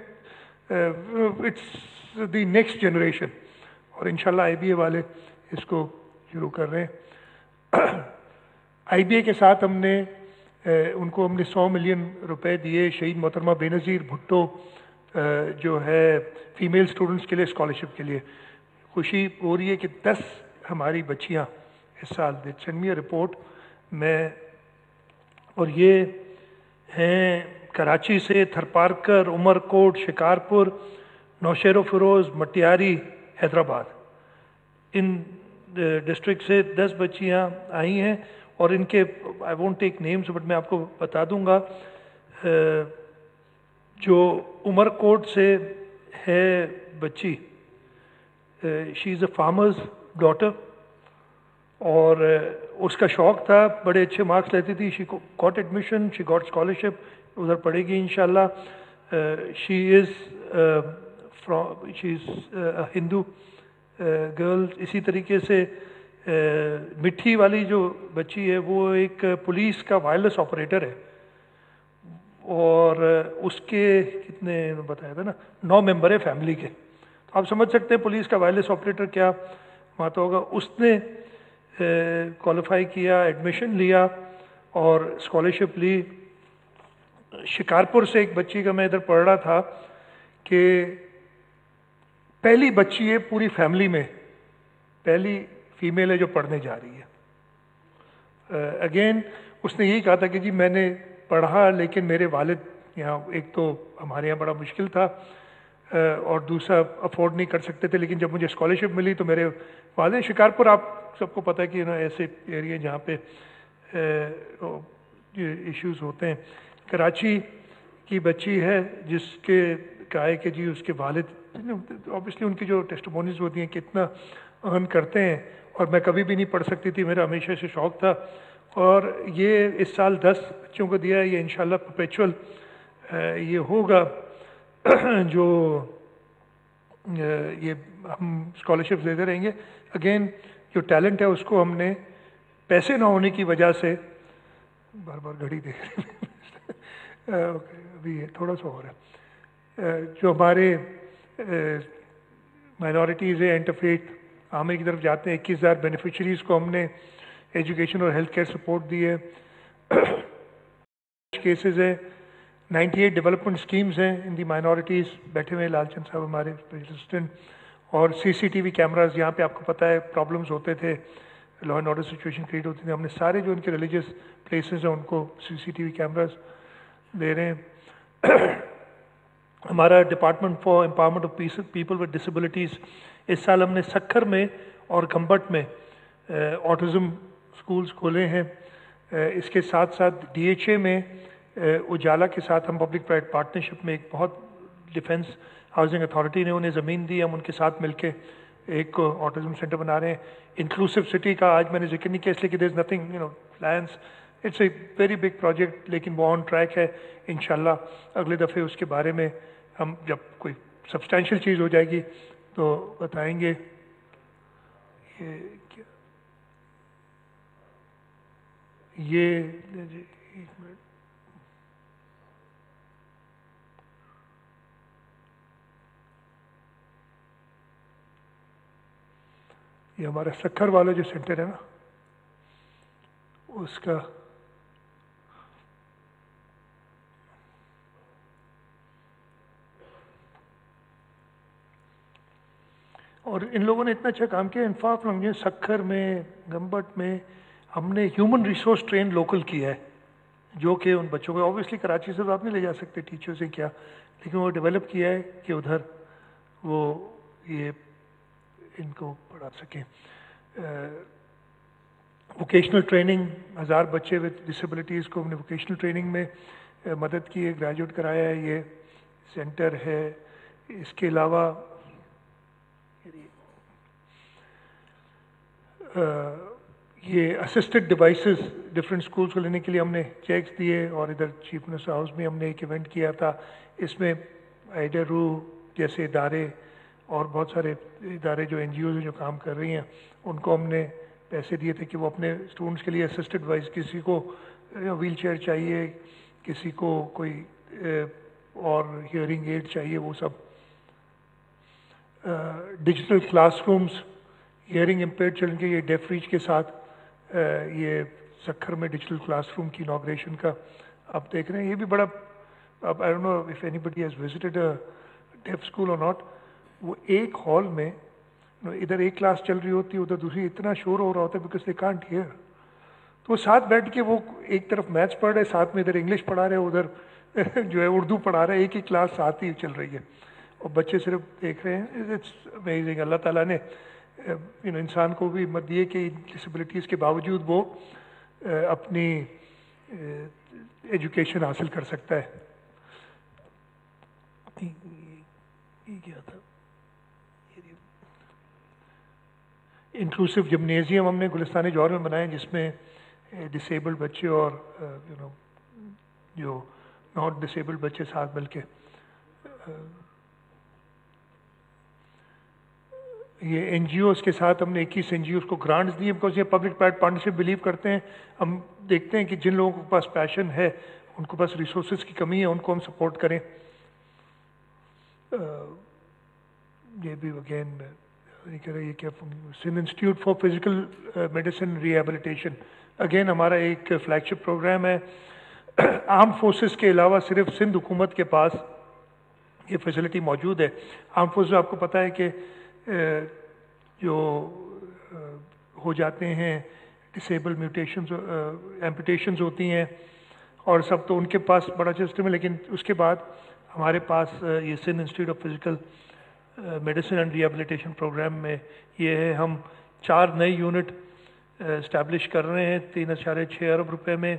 اٹس دی نیکسٹ جنریشن, اور انشاءاللہ IBA والے اس کو شروع کر رہے ہیں. IBA کے ساتھ ان کو ہم نے 100 ملین روپے دیے شہید محترمہ بے نظیر بھٹو جو ہے فیمیل اسٹوڈنٹس کے لیے اسکالرشپ کے لیے. خوشی ہو رہی ہے کہ 10 ہماری بچیاں اس سال they send me a report میں، اور یہ ہیں کراچی سے تھرپارکر، عمر کوٹ، شکارپور، نوشہر و فیروز، مٹیاری، حیدرآباد، ان ڈسٹرکٹ سے 10 بچیاں آئی ہیں. اور ان کے I won't take names but میں آپ کو بتا دوں گا. جو عمر کوٹ سے ہے بچی، شی از اے فارمرز ڈاٹر، اور اس کا شوق تھا، بڑے اچھے مارکس لیتی تھی. She got admission, she got scholarship, ادھر پڑھے گی انشاءاللہ. شی از ہندو گرل. اسی طریقے سے مٹھی والی جو بچی ہے وہ ایک پولیس کا وائرلیس آپریٹر ہے، اور اس کے کتنے بتایا تھا نا 9 ممبر ہے فیملی کے. تو آپ سمجھ سکتے ہیں پولیس کا وائرلیس آپریٹر کیا بات ہوگا. اس نے کوالیفائی کیا، ایڈمیشن لیا اور اسکالرشپ لی. شکارپور سے ایک بچی کا میں ادھر پڑھ رہا تھا کہ پہلی بچی ہے پوری فیملی میں، پہلی فیمیل ہے جو پڑھنے جا رہی ہے. اگین اس نے یہی کہا تھا کہ جی میں نے پڑھا لیکن میرے والد یہاں، ایک تو ہمارے یہاں بڑا مشکل تھا اور دوسرا افورڈ نہیں کر سکتے تھے، لیکن جب مجھے اسکالرشپ ملی تو میرے والد. شکارپور آپ سب کو پتہ ہے کہ ایسے ایریا جہاں پہ ایشوز ہوتے ہیں. کراچی کی بچی ہے جس کے کہا ہے کہ جی اس کے والد اوبیسلی ان کی جو ٹیسٹمونیز ہوتی ہیں کتنا ارن کرتے ہیں، اور میں کبھی بھی نہیں پڑھ سکتی تھی، میرا ہمیشہ سے شوق تھا. اور یہ اس سال 10 بچوں کو دیا ہے. یہ انشاءاللہ پرپیچول یہ ہوگا جو یہ ہم اسکالرشپ دیتے رہیں گے. اگین جو ٹیلنٹ ہے اس کو ہم نے پیسے نہ ہونے کی وجہ سے، بار بار گھڑی دیکھ رہے ہیں ابھی تھوڑا سا ہو رہا ہے، جو ہمارے مائنورٹیز ہیں انٹرفیتھ عامر کی طرف جاتے ہیں، 21,000 بینیفیشریز کو ہم نے ایجوکیشن اور ہیلتھ کیئر سپورٹ دی ہے. کیسز ہیں، 98 ڈیولپمنٹ اسکیمز ہیں ان دی مائنورٹیز. بیٹھے ہوئے لال چند صاحب ہمارے اسسٹنٹ. اور CCTV کیمراز، یہاں پہ آپ کو پتہ ہے پرابلمز ہوتے تھے، law and order situation create ہوتی تھی. ہم نے سارے جو ان کے ریلیجیس پلیسز ہیں ان کو CCTV کیمراز دے رہے ہیں. ہمارا department for empowerment of people with disabilities, اس سال ہم نے سکھر میں اور گھمبٹ میں آٹزم اسکولز کھولے ہیں. اس کے ساتھ ساتھ DHA میں اجالا کے ساتھ ہم پبلک پرائیویٹ پارٹنرشپ میں ایک بہت ڈیفنس ہاؤسنگ اتھارٹی نے انہیں زمین دی، ہم ان کے ساتھ مل کے ایک آٹزم سینٹر بنا رہے ہیں. انکلوسیو سٹی کا آج میں نے ذکر نہیں کیا اس لیے کہ there is nothing plans, it's a very big project, لیکن وہ آن ٹریک ہے. انشاءاللہ اگلے دفعے اس کے بارے میں ہم جب کوئی سبسٹینشیل چیز ہو جائے گی تو بتائیں گے. یہ ایک منٹ، یہ ہمارا سکھر والا جو سینٹر ہے نا اس کا اور ان لوگوں نے اتنا اچھا کام کیا. انفاق سکھر میں گمبٹ میں ہم نے ہیومن ریسورس ٹرین لوکل کیا ہے، جو کہ ان بچوں کو اوبیسلی کراچی سے تو آپ نہیں لے جا سکتے ٹیچر سے کیا، لیکن وہ ڈیولپ کیا ہے کہ ادھر وہ یہ ان کو پڑھا سکیں. ووکیشنل ٹریننگ، 1000 بچے وتھ ڈسیبلٹیز کو ہم نے ووکیشنل ٹریننگ میں مدد کی ہے، گریجویٹ کرایا ہے. یہ سینٹر ہے. اس کے علاوہ یہ اسسٹڈ ڈیوائسز ڈفرینٹ اسکولس کو لینے کے لیے ہم نے چیکس دیے. اور ادھر چیف منسٹر ہاؤس میں ہم نے ایک ایونٹ کیا تھا، اس میں ایڈرو جیسے ادارے اور بہت سارے ادارے جو NGOز ہیں جو کام کر رہی ہیں ان کو ہم نے پیسے دیے تھے کہ وہ اپنے اسٹوڈنٹس کے لیے اسسٹڈ ڈیوائس، کسی کو ویل چیئر چاہیے، کسی کو کوئی اور ہیئرنگ ایڈ چاہیے، وہ سب. Digital classrooms hearing impaired children کے، یہ ڈیف ریچ کے ساتھ یہ سکھر میں ڈیجیٹل کلاس روم کی انوگریشن کا آپ دیکھ رہے ہیں. یہ بھی بڑا, اب I don't know if anybody has visited deaf school اور ناٹ, وہ ایک ہال میں ادھر ایک کلاس چل رہی ہوتی ہے, ادھر دوسری, اتنا شور ہو رہا ہوتا ہے بیکاز دے کانٹ ہیئر. تو وہ ساتھ بیٹھ کے وہ ایک طرف میتھس پڑھ رہے, ساتھ میں ادھر انگلش پڑھا رہے, ادھر جو ہے اردو پڑھا رہے, ایک ہی کلاس ساتھ ہی چل رہی ہے اور بچے صرف دیکھ رہے ہیں. It's amazing. اللہ تعالیٰ نے انسان کو بھی ہمت دی ہے کہ ڈسیبلٹیز کے باوجود وہ اپنی ایجوکیشن حاصل کر سکتا ہے. یہ کیا تھا, انکلوسیو جمنیزیم ہم نے گلستان جوہر میں بنائے جس میں ڈسیبلڈ بچے اور جو ناٹ ڈسیبلڈ بچے ساتھ مل کے. یہ این جی اوز کے ساتھ ہم نے 21 این جی اوز کو گرانٹس دی بیکاز یہ پبلک پرائیویٹ پارٹنرشپ بلیو کرتے ہیں. ہم دیکھتے ہیں کہ جن لوگوں کے پاس پیشن ہے, ان کے پاس ریسورسز کی کمی ہے, ان کو ہم سپورٹ کریں. یہ بھی اگین یہ کہہ رہے ہیں کہ Sindh institute for physical medicine rehabilitation again ہمارا ایک فلیگ شپ پروگرام ہے. آرم فورسز کے علاوہ صرف سندھ حکومت کے پاس یہ فیسلٹی موجود ہے. آرم فورسز آپ کو پتہ ہے کہ جو ہو جاتے ہیں ڈسیبل میوٹیشنز ایمپوٹیشنز ہوتی ہیں اور سب, تو ان کے پاس بڑا سسٹم ہے. لیکن اس کے بعد ہمارے پاس یہ Sindh institute of physical medicine and rehabilitation programme میں یہ ہے, ہم 4 نئے یونٹ اسٹیبلش کر رہے ہیں 3.6 ارب روپے میں.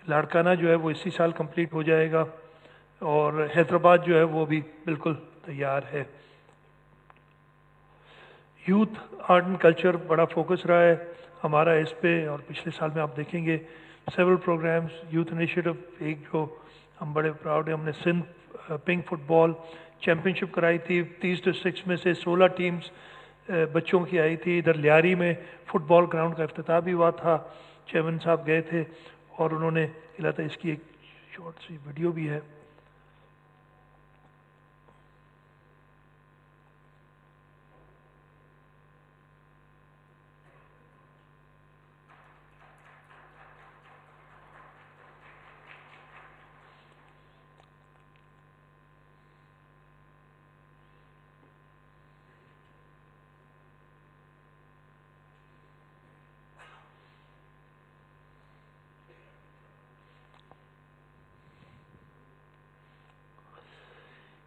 لاڑکانہ جو ہے وہ اسی سال کمپلیٹ ہو جائے گا اور حیدرآباد جو ہے وہ بھی بالکل تیار ہے. یوتھ آرٹ اینڈ کلچر بڑا فوکس رہا ہے ہمارا اس پہ, اور پچھلے سال میں آپ دیکھیں گے سیورل پروگرامز. یوتھ انیشیٹو ایک جو ہم بڑے پراؤڈ ہیں, ہم نے سندھ پنک فٹ بال چیمپئن شپ کرائی تھی. 30 ڈسٹرکٹس میں سے 16 ٹیمز بچوں کی آئی تھی. ادھر لیاری میں فٹ بال گراؤنڈ کا افتتاح بھی ہوا تھا, چیئرمین صاحب گئے تھے اور انہوں نے کھلا تھا. اس کی ایک شارٹ سی ویڈیو بھی ہے.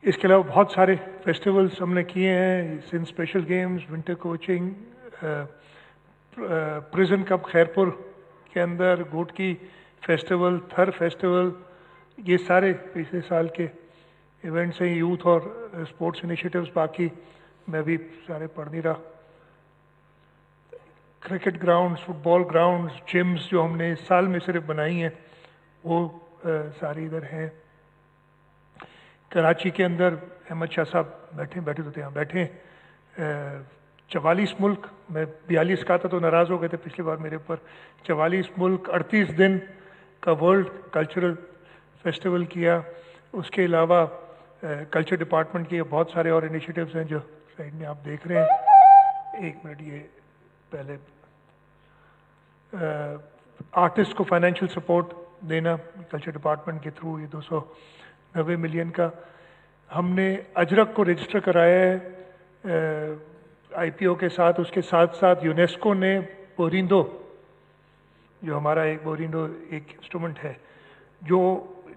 اس کے علاوہ بہت سارے فیسٹیولز ہم نے کیے ہیں. Sindh special games, winter coaching, prison cup Khairpur کے اندر, گوٹ کی فیسٹیول, تھر فیسٹیول, یہ سارے پچھلے سال کے ایونٹس ہیں. یوتھ اور اسپورٹس انیشیٹیوز باقی میں بھی سارے پڑھ نہیں رہا. کرکٹ گراؤنڈز, فٹ بال گراؤنڈز, جمز جو ہم نے اس سال میں صرف بنائی ہیں وہ ساری ادھر ہیں. کراچی کے اندر احمد شاہ صاحب بیٹھے تو تھے, یہاں بیٹھے 44 ملک, میں 42 کہا تھا تو ناراض ہو گئے تھے پچھلی بار میرے اوپر. 44 ملک 38 دن کا ورلڈ کلچرل فیسٹیول کیا. اس کے علاوہ کلچر ڈپارٹمنٹ کے بہت سارے اور انیشیٹیوز ہیں جو سائڈ میں آپ دیکھ رہے ہیں. ایک منٹ, یہ پہلے آرٹسٹ کو فائنینشیل سپورٹ دینا کلچر ڈپارٹمنٹ کے تھرو, یہ 290 ملین کا. ہم نے اجرک کو رجسٹر کرایا ہے آئی پی او کے ساتھ. اس کے ساتھ ساتھ یونیسکو نے بوریندو, جو ہمارا ایک بوریندو ایک انسٹرومنٹ ہے جو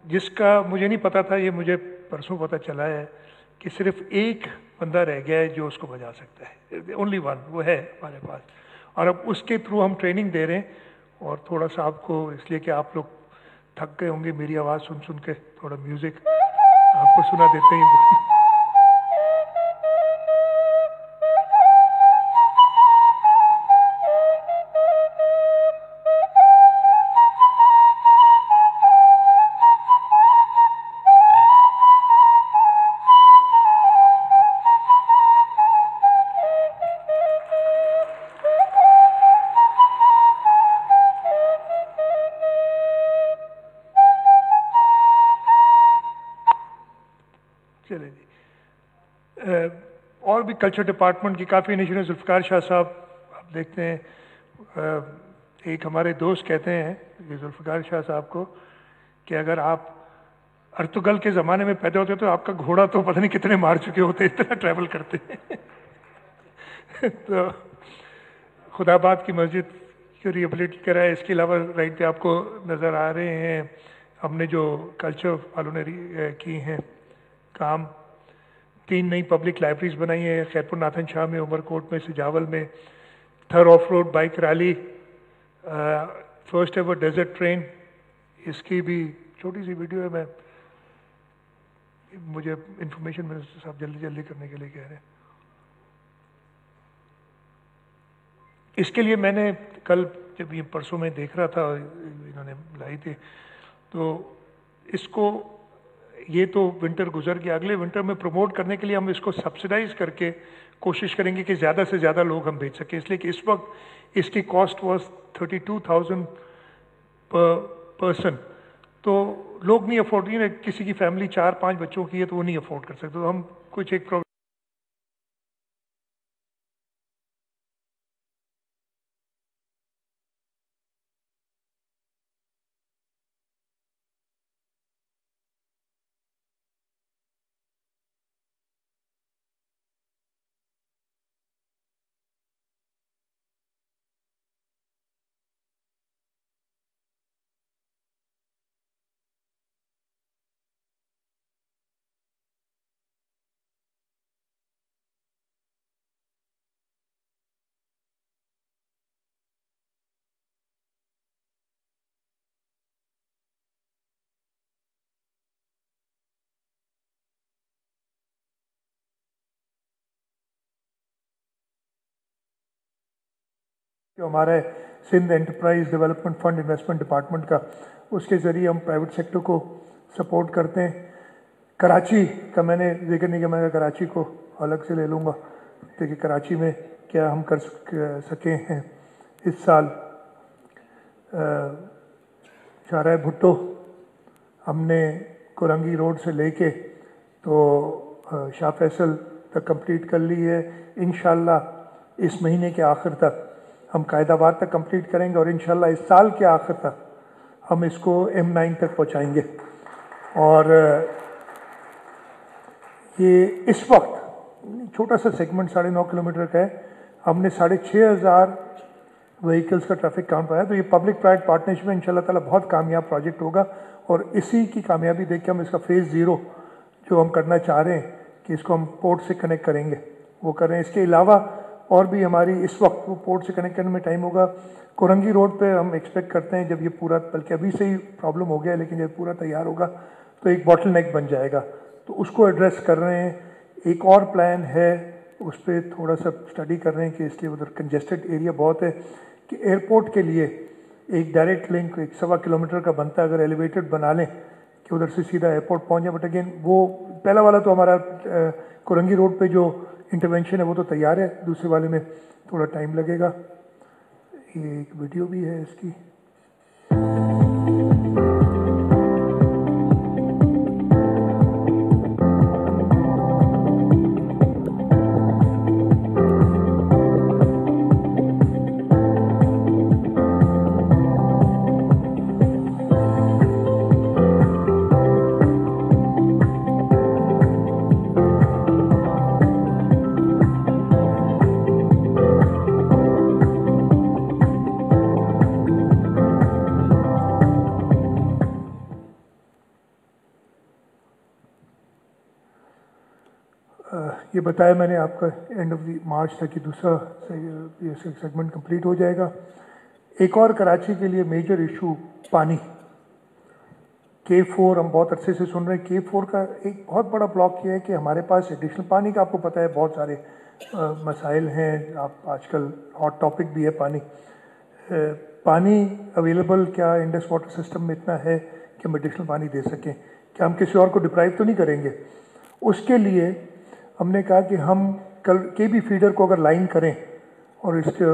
جس کا مجھے نہیں پتا تھا, یہ مجھے پرسوں پتہ چلا ہے کہ صرف ایک بندہ رہ گیا ہے جو اس کو بجا سکتا ہے. اونلی ون, وہ ہے ہمارے پاس. اور اب اس کے تھرو ہم ٹریننگ دے رہے ہیں. اور تھوڑا سا آپ کو اس لیے کہ آپ لوگ تھک گئے ہوں گے میری آواز سن سن کے, تھوڑا میوزک آپ کو سنا دیتے ہیں. چلے جی. اور بھی کلچر ڈپارٹمنٹ کی کافی انیشیٹو. ذوالفقار شاہ صاحب آپ دیکھتے ہیں ایک ہمارے دوست کہتے ہیں ذوالفقار شاہ صاحب کو کہ اگر آپ ارتگل کے زمانے میں پیدا ہوتے تو آپ کا گھوڑا تو پتہ نہیں کتنے مار چکے ہوتے، اتنا ٹریول کرتے ہیں۔ تو خدا آباد کی مسجد جو ریبلیٹ کرا ہے، اس کے علاوہ رائٹ پہ آپ کو نظر آ رہے ہیں ہم نے جو کلچر والوں نے کی ہیں کام، 3 نئی پبلک لائبریریز بنائی ہیں، خیرپور ناتھن شاہ میں، عمر کوٹ میں، سجاول میں، Thar off road bike rally, first ever desert train, اس کی بھی چھوٹی سی ویڈیو ہے، مجھے انفارمیشن منسٹر صاحب جلدی کرنے کے لیے کہہ رہے ہیں۔ اس کے لیے میں نے کل جب یہ پرسوں میں دیکھ رہا تھا انہوں نے لائی تھی، تو اس کو یہ تو ونٹر گزر گیا، اگلے ونٹر میں پروموٹ کرنے کے لیے ہم اس کو سبسیڈائز کر کے کوشش کریں گے کہ زیادہ سے زیادہ لوگ ہم بھیج سکیں، اس لیے کہ اس وقت اس کی کاسٹ واز 32,000 پر پرسن، تو لوگ نہیں افورڈ، کسی کی فیملی 4-5 بچوں کی ہے تو وہ نہیں افورڈ کر سکتے، تو ہم کچھ ایک جو ہمارا Sindh enterprise development fund investment department کا، اس کے ذریعے ہم پرائیویٹ سیکٹر کو سپورٹ کرتے ہیں۔ کراچی کا میں نے ذکر نہیں کیا، میں کراچی کو الگ سے لے لوں گا، کہ کراچی میں کیا ہم کر سکے ہیں اس سال۔ شارع بھٹو ہم نے کورنگی روڈ سے لے کے تو شاہ فیصل تک کمپلیٹ کر لی ہے، انشاءاللہ اس مہینے کے آخر تک ہم قائد آباد تک کمپلیٹ کریں گے، اور انشاءاللہ اس سال کے آخر تک ہم اس کو M9 تک پہنچائیں گے۔ اور یہ اس وقت چھوٹا سا سیگمنٹ 9.5 کلومیٹر کا ہے، ہم نے 6,500 وہیکلز کا ٹریفک کاؤنٹ پایا، تو یہ پبلک پرائیویٹ پارٹنرشپ میں انشاءاللہ تعالیٰ بہت کامیاب پروجیکٹ ہوگا، اور اسی کی کامیابی دیکھ کے ہم اس کا فیز 0 جو ہم کرنا چاہ رہے ہیں کہ اس کو ہم پورٹ سے کنیکٹ کریں گے وہ کر رہے ہیں۔ اس کے علاوہ اور بھی ہماری اس وقت وہ پورٹ سے کنیکٹ کرنے میں ٹائم ہوگا۔ کورنگی روڈ پہ ہم ایکسپیکٹ کرتے ہیں جب یہ پورا، بلکہ ابھی سے ہی پرابلم ہو گیا ہے، لیکن جب پورا تیار ہوگا تو ایک باٹل نیک بن جائے گا، تو اس کو ایڈریس کر رہے ہیں۔ ایک اور پلان ہے، اس پہ تھوڑا سا اسٹڈی کر رہے ہیں کہ اس لیے ادھر کنجسٹڈ ایریا بہت ہے، کہ ایئرپورٹ کے لیے ایک ڈائریکٹ لنک 1.25 کلومیٹر کا بنتا ہے، اگر ایلیویٹڈ بنا لیں کہ ادھر سے سیدھا ایئرپورٹ پہنچ جائے۔ بٹ اگین وہ پہلا والا تو ہمارا کورنگی روڈ پہ جو انٹرونشن ہے وہ تو تیار ہے، دوسرے والے میں تھوڑا ٹائم لگے گا۔ یہ ایک ویڈیو بھی ہے اس کی۔ یہ بتایا میں نے آپ کا اینڈ آف دی مارچ تک یہ دوسرا سیگمنٹ کمپلیٹ ہو جائے گا۔ ایک اور کراچی کے لیے میجر ایشو پانی، K4 ہم بہت عرصے سے سن رہے ہیں۔ K4 کا ایک بہت بڑا بلاک یہ ہے کہ ہمارے پاس ایڈیشنل پانی کا، آپ کو پتہ ہے بہت سارے مسائل ہیں، آپ آج کل ہاٹ ٹاپک بھی ہے پانی۔ پانی اویلیبل کیا انڈس واٹر سسٹم میں اتنا ہے کہ ہم ایڈیشنل پانی دے سکیں؟ کیا ہم کسی اور کو ڈپرائیو تو نہیں کریں گے؟ اس کے لیے ہم نے کہا کہ ہم کل کے بھی فیڈر کو اگر لائن کریں اور اس کے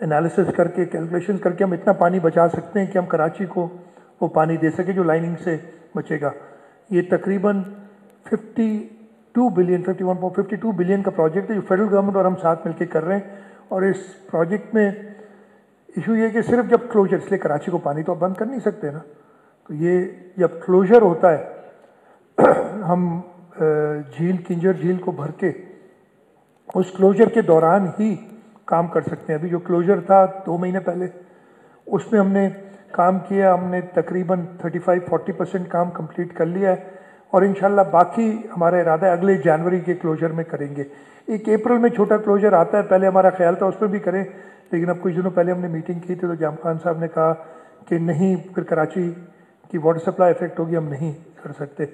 انالیسس کر کے کیلکولیشن کر کے ہم اتنا پانی بچا سکتے ہیں کہ ہم کراچی کو وہ پانی دے سکیں جو لائننگ سے بچے گا۔ یہ تقریباً 51.52 بلین کا پروجیکٹ ہے جو فیڈرل گورنمنٹ اور ہم ساتھ مل کے کر رہے ہیں، اور اس پروجیکٹ میں ایشو یہ کہ صرف جب کلوجر، اس لیے کراچی کو پانی تو آپ بند کر نہیں سکتے نا، تو یہ جب کلوجر ہوتا ہے ہم جھیل کنجر جھیل کو بھر کے اس کلوجر کے دوران ہی کام کر سکتے ہیں. ابھی جو کلوجر تھا 2 مہینے پہلے، اس میں ہم نے کام کیا، ہم نے تقریباً 35-40% کام کمپلیٹ کر لیا ہے، اور انشاءاللہ باقی ہمارا ارادہ ہے اگلے جنوری کے کلوجر میں کریں گے. 1 اپریل میں چھوٹا کلوجر آتا ہے، پہلے ہمارا خیال تھا اس پہ بھی کریں، لیکن اب کچھ دنوں پہلے ہم نے میٹنگ کی تھی تو جام خان صاحب نے کہا کہ نہیں، پھر کراچی کی واٹر سپلائی افیکٹ ہوگی، ہم نہیں کر سکتے.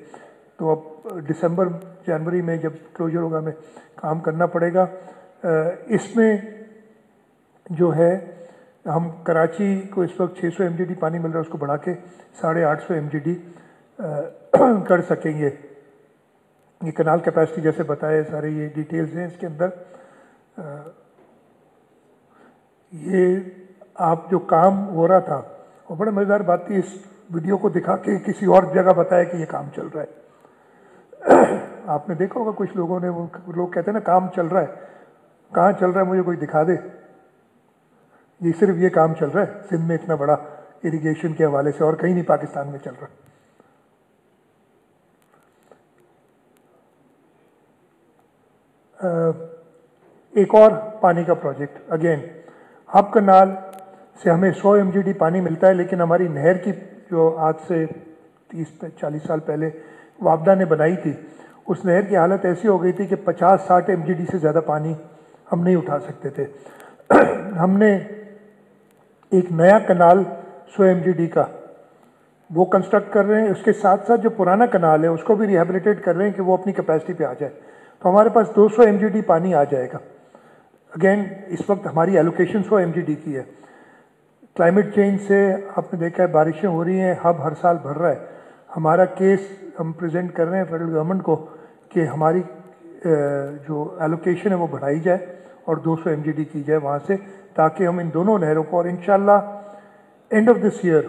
تو اب دسمبر جنوری میں جب کلوجر ہوگا ہمیں کام کرنا پڑے گا. اس میں جو ہے ہم کراچی کو اس وقت 600 MGD پانی مل رہا ہے، اس کو بڑھا کے 850 MGD کر سکیں گے. یہ کنال کیپیسٹی جیسے بتائے، سارے یہ ڈیٹیلز ہیں اس کے اندر. یہ آپ جو کام ہو رہا تھا، اور بڑا مزیدار بات تھی، اس ویڈیو کو دکھا کے کسی اور جگہ بتایا کہ یہ کام چل رہا ہے. آپ نے دیکھا ہوگا کچھ لوگوں نے، وہ لوگ کہتے ہیں نا کام چل رہا ہے، کہاں چل رہا ہے مجھے کوئی دکھا دے. یہ صرف یہ کام چل رہا ہے سندھ میں اتنا بڑا اریگیشن کے حوالے سے، اور کہیں نہیں پاکستان میں چل رہا. ایک اور پانی کا پروجیکٹ، اگین ہب کنال سے ہمیں 100 MGD پانی ملتا ہے، لیکن ہماری نہر کی جو آج سے 30-40 سال پہلے وابدہ نے بنائی تھی، اس نہر کی حالت ایسی ہو گئی تھی کہ 50-60 MGD سے زیادہ پانی ہم نہیں اٹھا سکتے تھے. ہم نے ایک نیا کنال 100 MGD کا وہ کنسٹرکٹ کر رہے ہیں، اس کے ساتھ ساتھ جو پرانا کنال ہے اس کو بھی ریہیبلیٹیٹ کر رہے ہیں کہ وہ اپنی کیپیسٹی پہ آ جائے. تو ہمارے پاس 200 MGD پانی آ جائے گا. اگین اس وقت ہماری ایلوکیشن 100 MGD کی ہے. کلائمیٹ چینج سے آپ نے دیکھا ہے بارشیں ہو رہی ہیں، ہب ہر سال بھر رہا ہے. ہمارا کیس ہم پریزنٹ کر رہے ہیں فیڈرل گورنمنٹ کو کہ ہماری جو ایلوکیشن ہے وہ بڑھائی جائے اور 200 MGD کی جائے وہاں سے، تاکہ ہم ان دونوں نہروں کو، اور انشاءاللہ اینڈ آف دس ایئر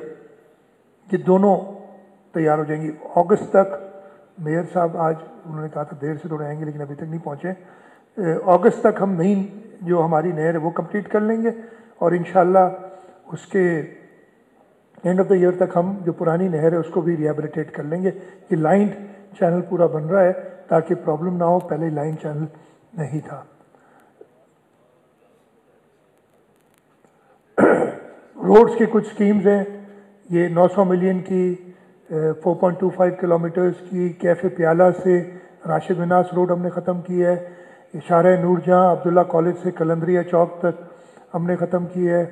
یہ دونوں تیار ہو جائیں گی. اگست تک میئر صاحب آج انہوں نے کہا تھا دیر سے تھوڑے آئیں گے، لیکن ابھی تک نہیں پہنچے. اگست تک ہم نئی جو ہماری نہر ہے وہ کمپلیٹ کر لیں گے، اور انشاءاللہ اس کے اینڈ آف دا ایئر تک ہم جو پرانی نہر ہے اس کو بھی ریہیبلیٹیٹ کر لیں گے. یہ لائنڈ چینل پورا بن رہا ہے تاکہ پرابلم نہ ہو، پہلے لائن چینل نہیں تھا. روڈز کی کچھ سکیمز ہیں، یہ 900 ملین کی 4.25 کلومیٹرز کی کیفے پیالہ سے راشد مناس روڈ ہم نے ختم کی ہے. شارع نور جہاں عبداللہ کالج سے کلندریہ چوک تک ہم نے ختم کی ہے.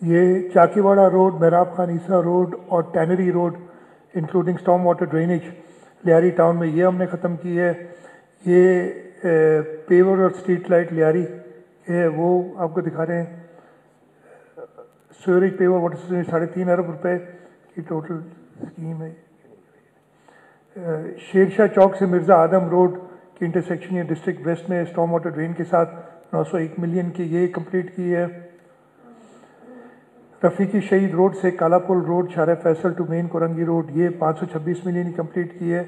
یہ چاکی واڑہ روڈ، محراب خان عیسیٰ روڈ اور tannery road including storm water drainage Lyari town میں یہ ہم نے ختم کی ہے. یہ پیور اور اسٹریٹ لائٹ لیاری ہے وہ آپ کو دکھا رہے ہیں. سیوریج پیور واٹر سسٹم 3.5 ارب روپے کی ٹوٹل اسکیم ہے. شیرشاہ چوک سے مرزا آدم روڈ کی انٹرسیکشن یہ ڈسٹرکٹ ویسٹ میں اسٹارم واٹر ڈرین کے ساتھ 901 ملین کی یہ کمپلیٹ کی ہے. رفیقی شہید روڈ سے Kala Pul road Shahrah Faisal to main Korangi road یہ 526 ملین کی کمپلیٹ کی ہے.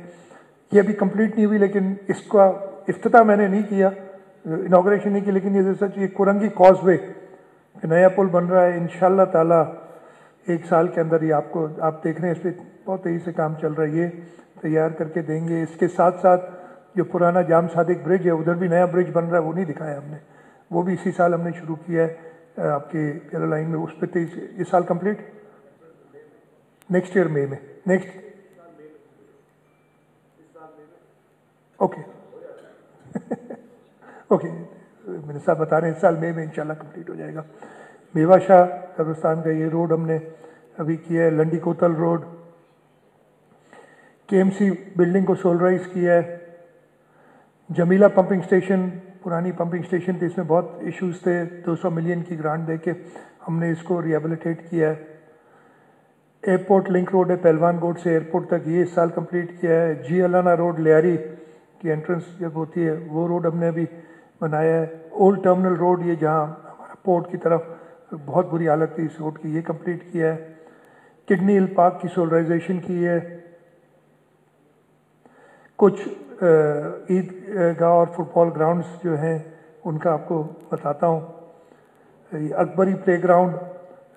یہ ابھی کمپلیٹ نہیں ہوئی، لیکن اس کا افتتاح میں نے نہیں کیا، انوگریشن نہیں کی، لیکن یہ سچ یہ کورنگی کاز وے نیا پل بن رہا ہے. انشاءاللہ تعالیٰ 1 سال کے اندر یہ آپ دیکھ رہے ہیں اس پہ بہت تیزی سے کام چل رہا ہے، یہ تیار کر کے دیں گے. اس کے ساتھ ساتھ جو پرانا جام صادق برج ہے ادھر بھی نیا برج بن رہا ہے، وہ نہیں دکھایا ہم نے، وہ بھی اسی سال ہم نے شروع کیا ہے آپ کے پیرا لائن میں. اس پہ اس سال کمپلیٹ، نیکسٹ ایئر مئی میں، نیکسٹ اوکے اوکے میرے صاحب بتا رہے ہیں اس سال مئی میں انشاءاللہ کمپلیٹ ہو جائے گا. میوا شاہ قبرستان کا یہ روڈ ہم نے ابھی کیا ہے. لنڈی کوتل روڈ، KMC بلڈنگ کو سولرائز کیا ہے. جمیلہ پمپنگ اسٹیشن پرانی پمپنگ اسٹیشن تھی، اس میں بہت ایشوز تھے، 200 ملین کی گرانٹ دے کے ہم نے اس کو ریہیبلیٹیٹ کیا ہے. ایئرپورٹ لنک روڈ ہے پہلوان گوٹ سے ایئرپورٹ تک، یہ اس سال کمپلیٹ کیا ہے. جی علانہ روڈ لیاری کی انٹرنس جب ہوتی ہے وہ روڈ ہم نے ابھی بنایا ہے. اولڈ ٹرمنل روڈ یہ جہاں ہمارا پورٹ کی طرف بہت بری حالت تھی اس روڈ کی، یہ کمپلیٹ کیا ہے. کڈنی ہل پارک کی سولرائزیشن کی ہے. کچھ عید گاہ اور فٹ بال گراؤنڈز جو ہیں ان کا آپ کو بتاتا ہوں. Akbari play ground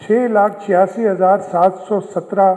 6,86,717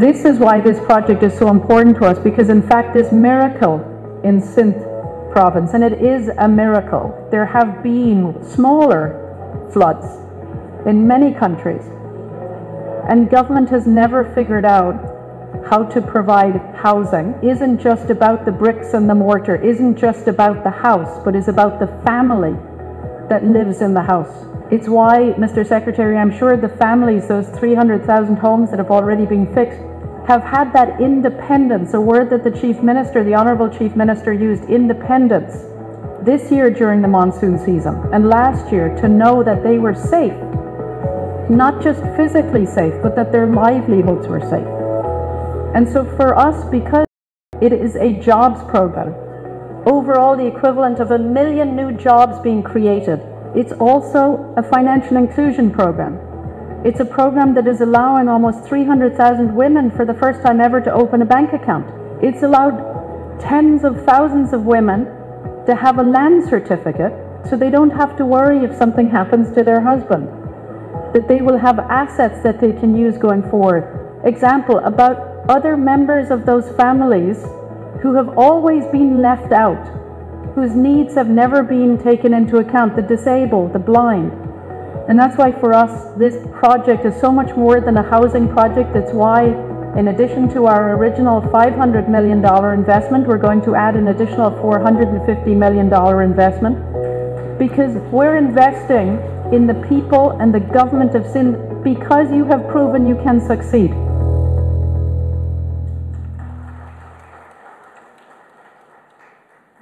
This is why this project is so important to us, because in fact this miracle in Sindh province, and it is a miracle. There have been smaller floods in many countries, and government has never figured out how to provide housing. Isn't just about the bricks and the mortar, isn't just about the house, but is about the family that lives in the house. It's why, Mr. Secretary, I'm sure the families, those 300,000 homes that have already been fixed, have had that independence, a word that the Chief Minister, the Honourable Chief Minister used, independence, this year during the monsoon season and last year, to know that they were safe, not just physically safe, but that their livelihoods were safe. And so for us, because it is a jobs program, overall the equivalent of 1 million new jobs being created, it's also a financial inclusion program. It's a program that is allowing almost 300,000 women for the first time ever to open a bank account. It's allowed tens of thousands of women to have a land certificate so they don't have to worry if something happens to their husband, that they will have assets that they can use going forward. Example, about other members of those families who have always been left out, whose needs have never been taken into account, the disabled, the blind. And that's why for us, this project is so much more than a housing project. It's why, in addition to our original $500 million investment, we're going to add an additional $450 million investment, because we're investing in the people and the government of Sindh because you have proven you can succeed.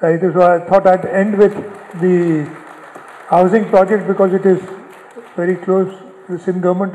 I thought I'd end with the housing project because it is very close to the Sindh government.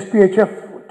SPHF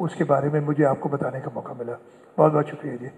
اس کے بارے میں مجھے آپ کو بتانے کا موقع ملا. بہت بہت شکریہ جی.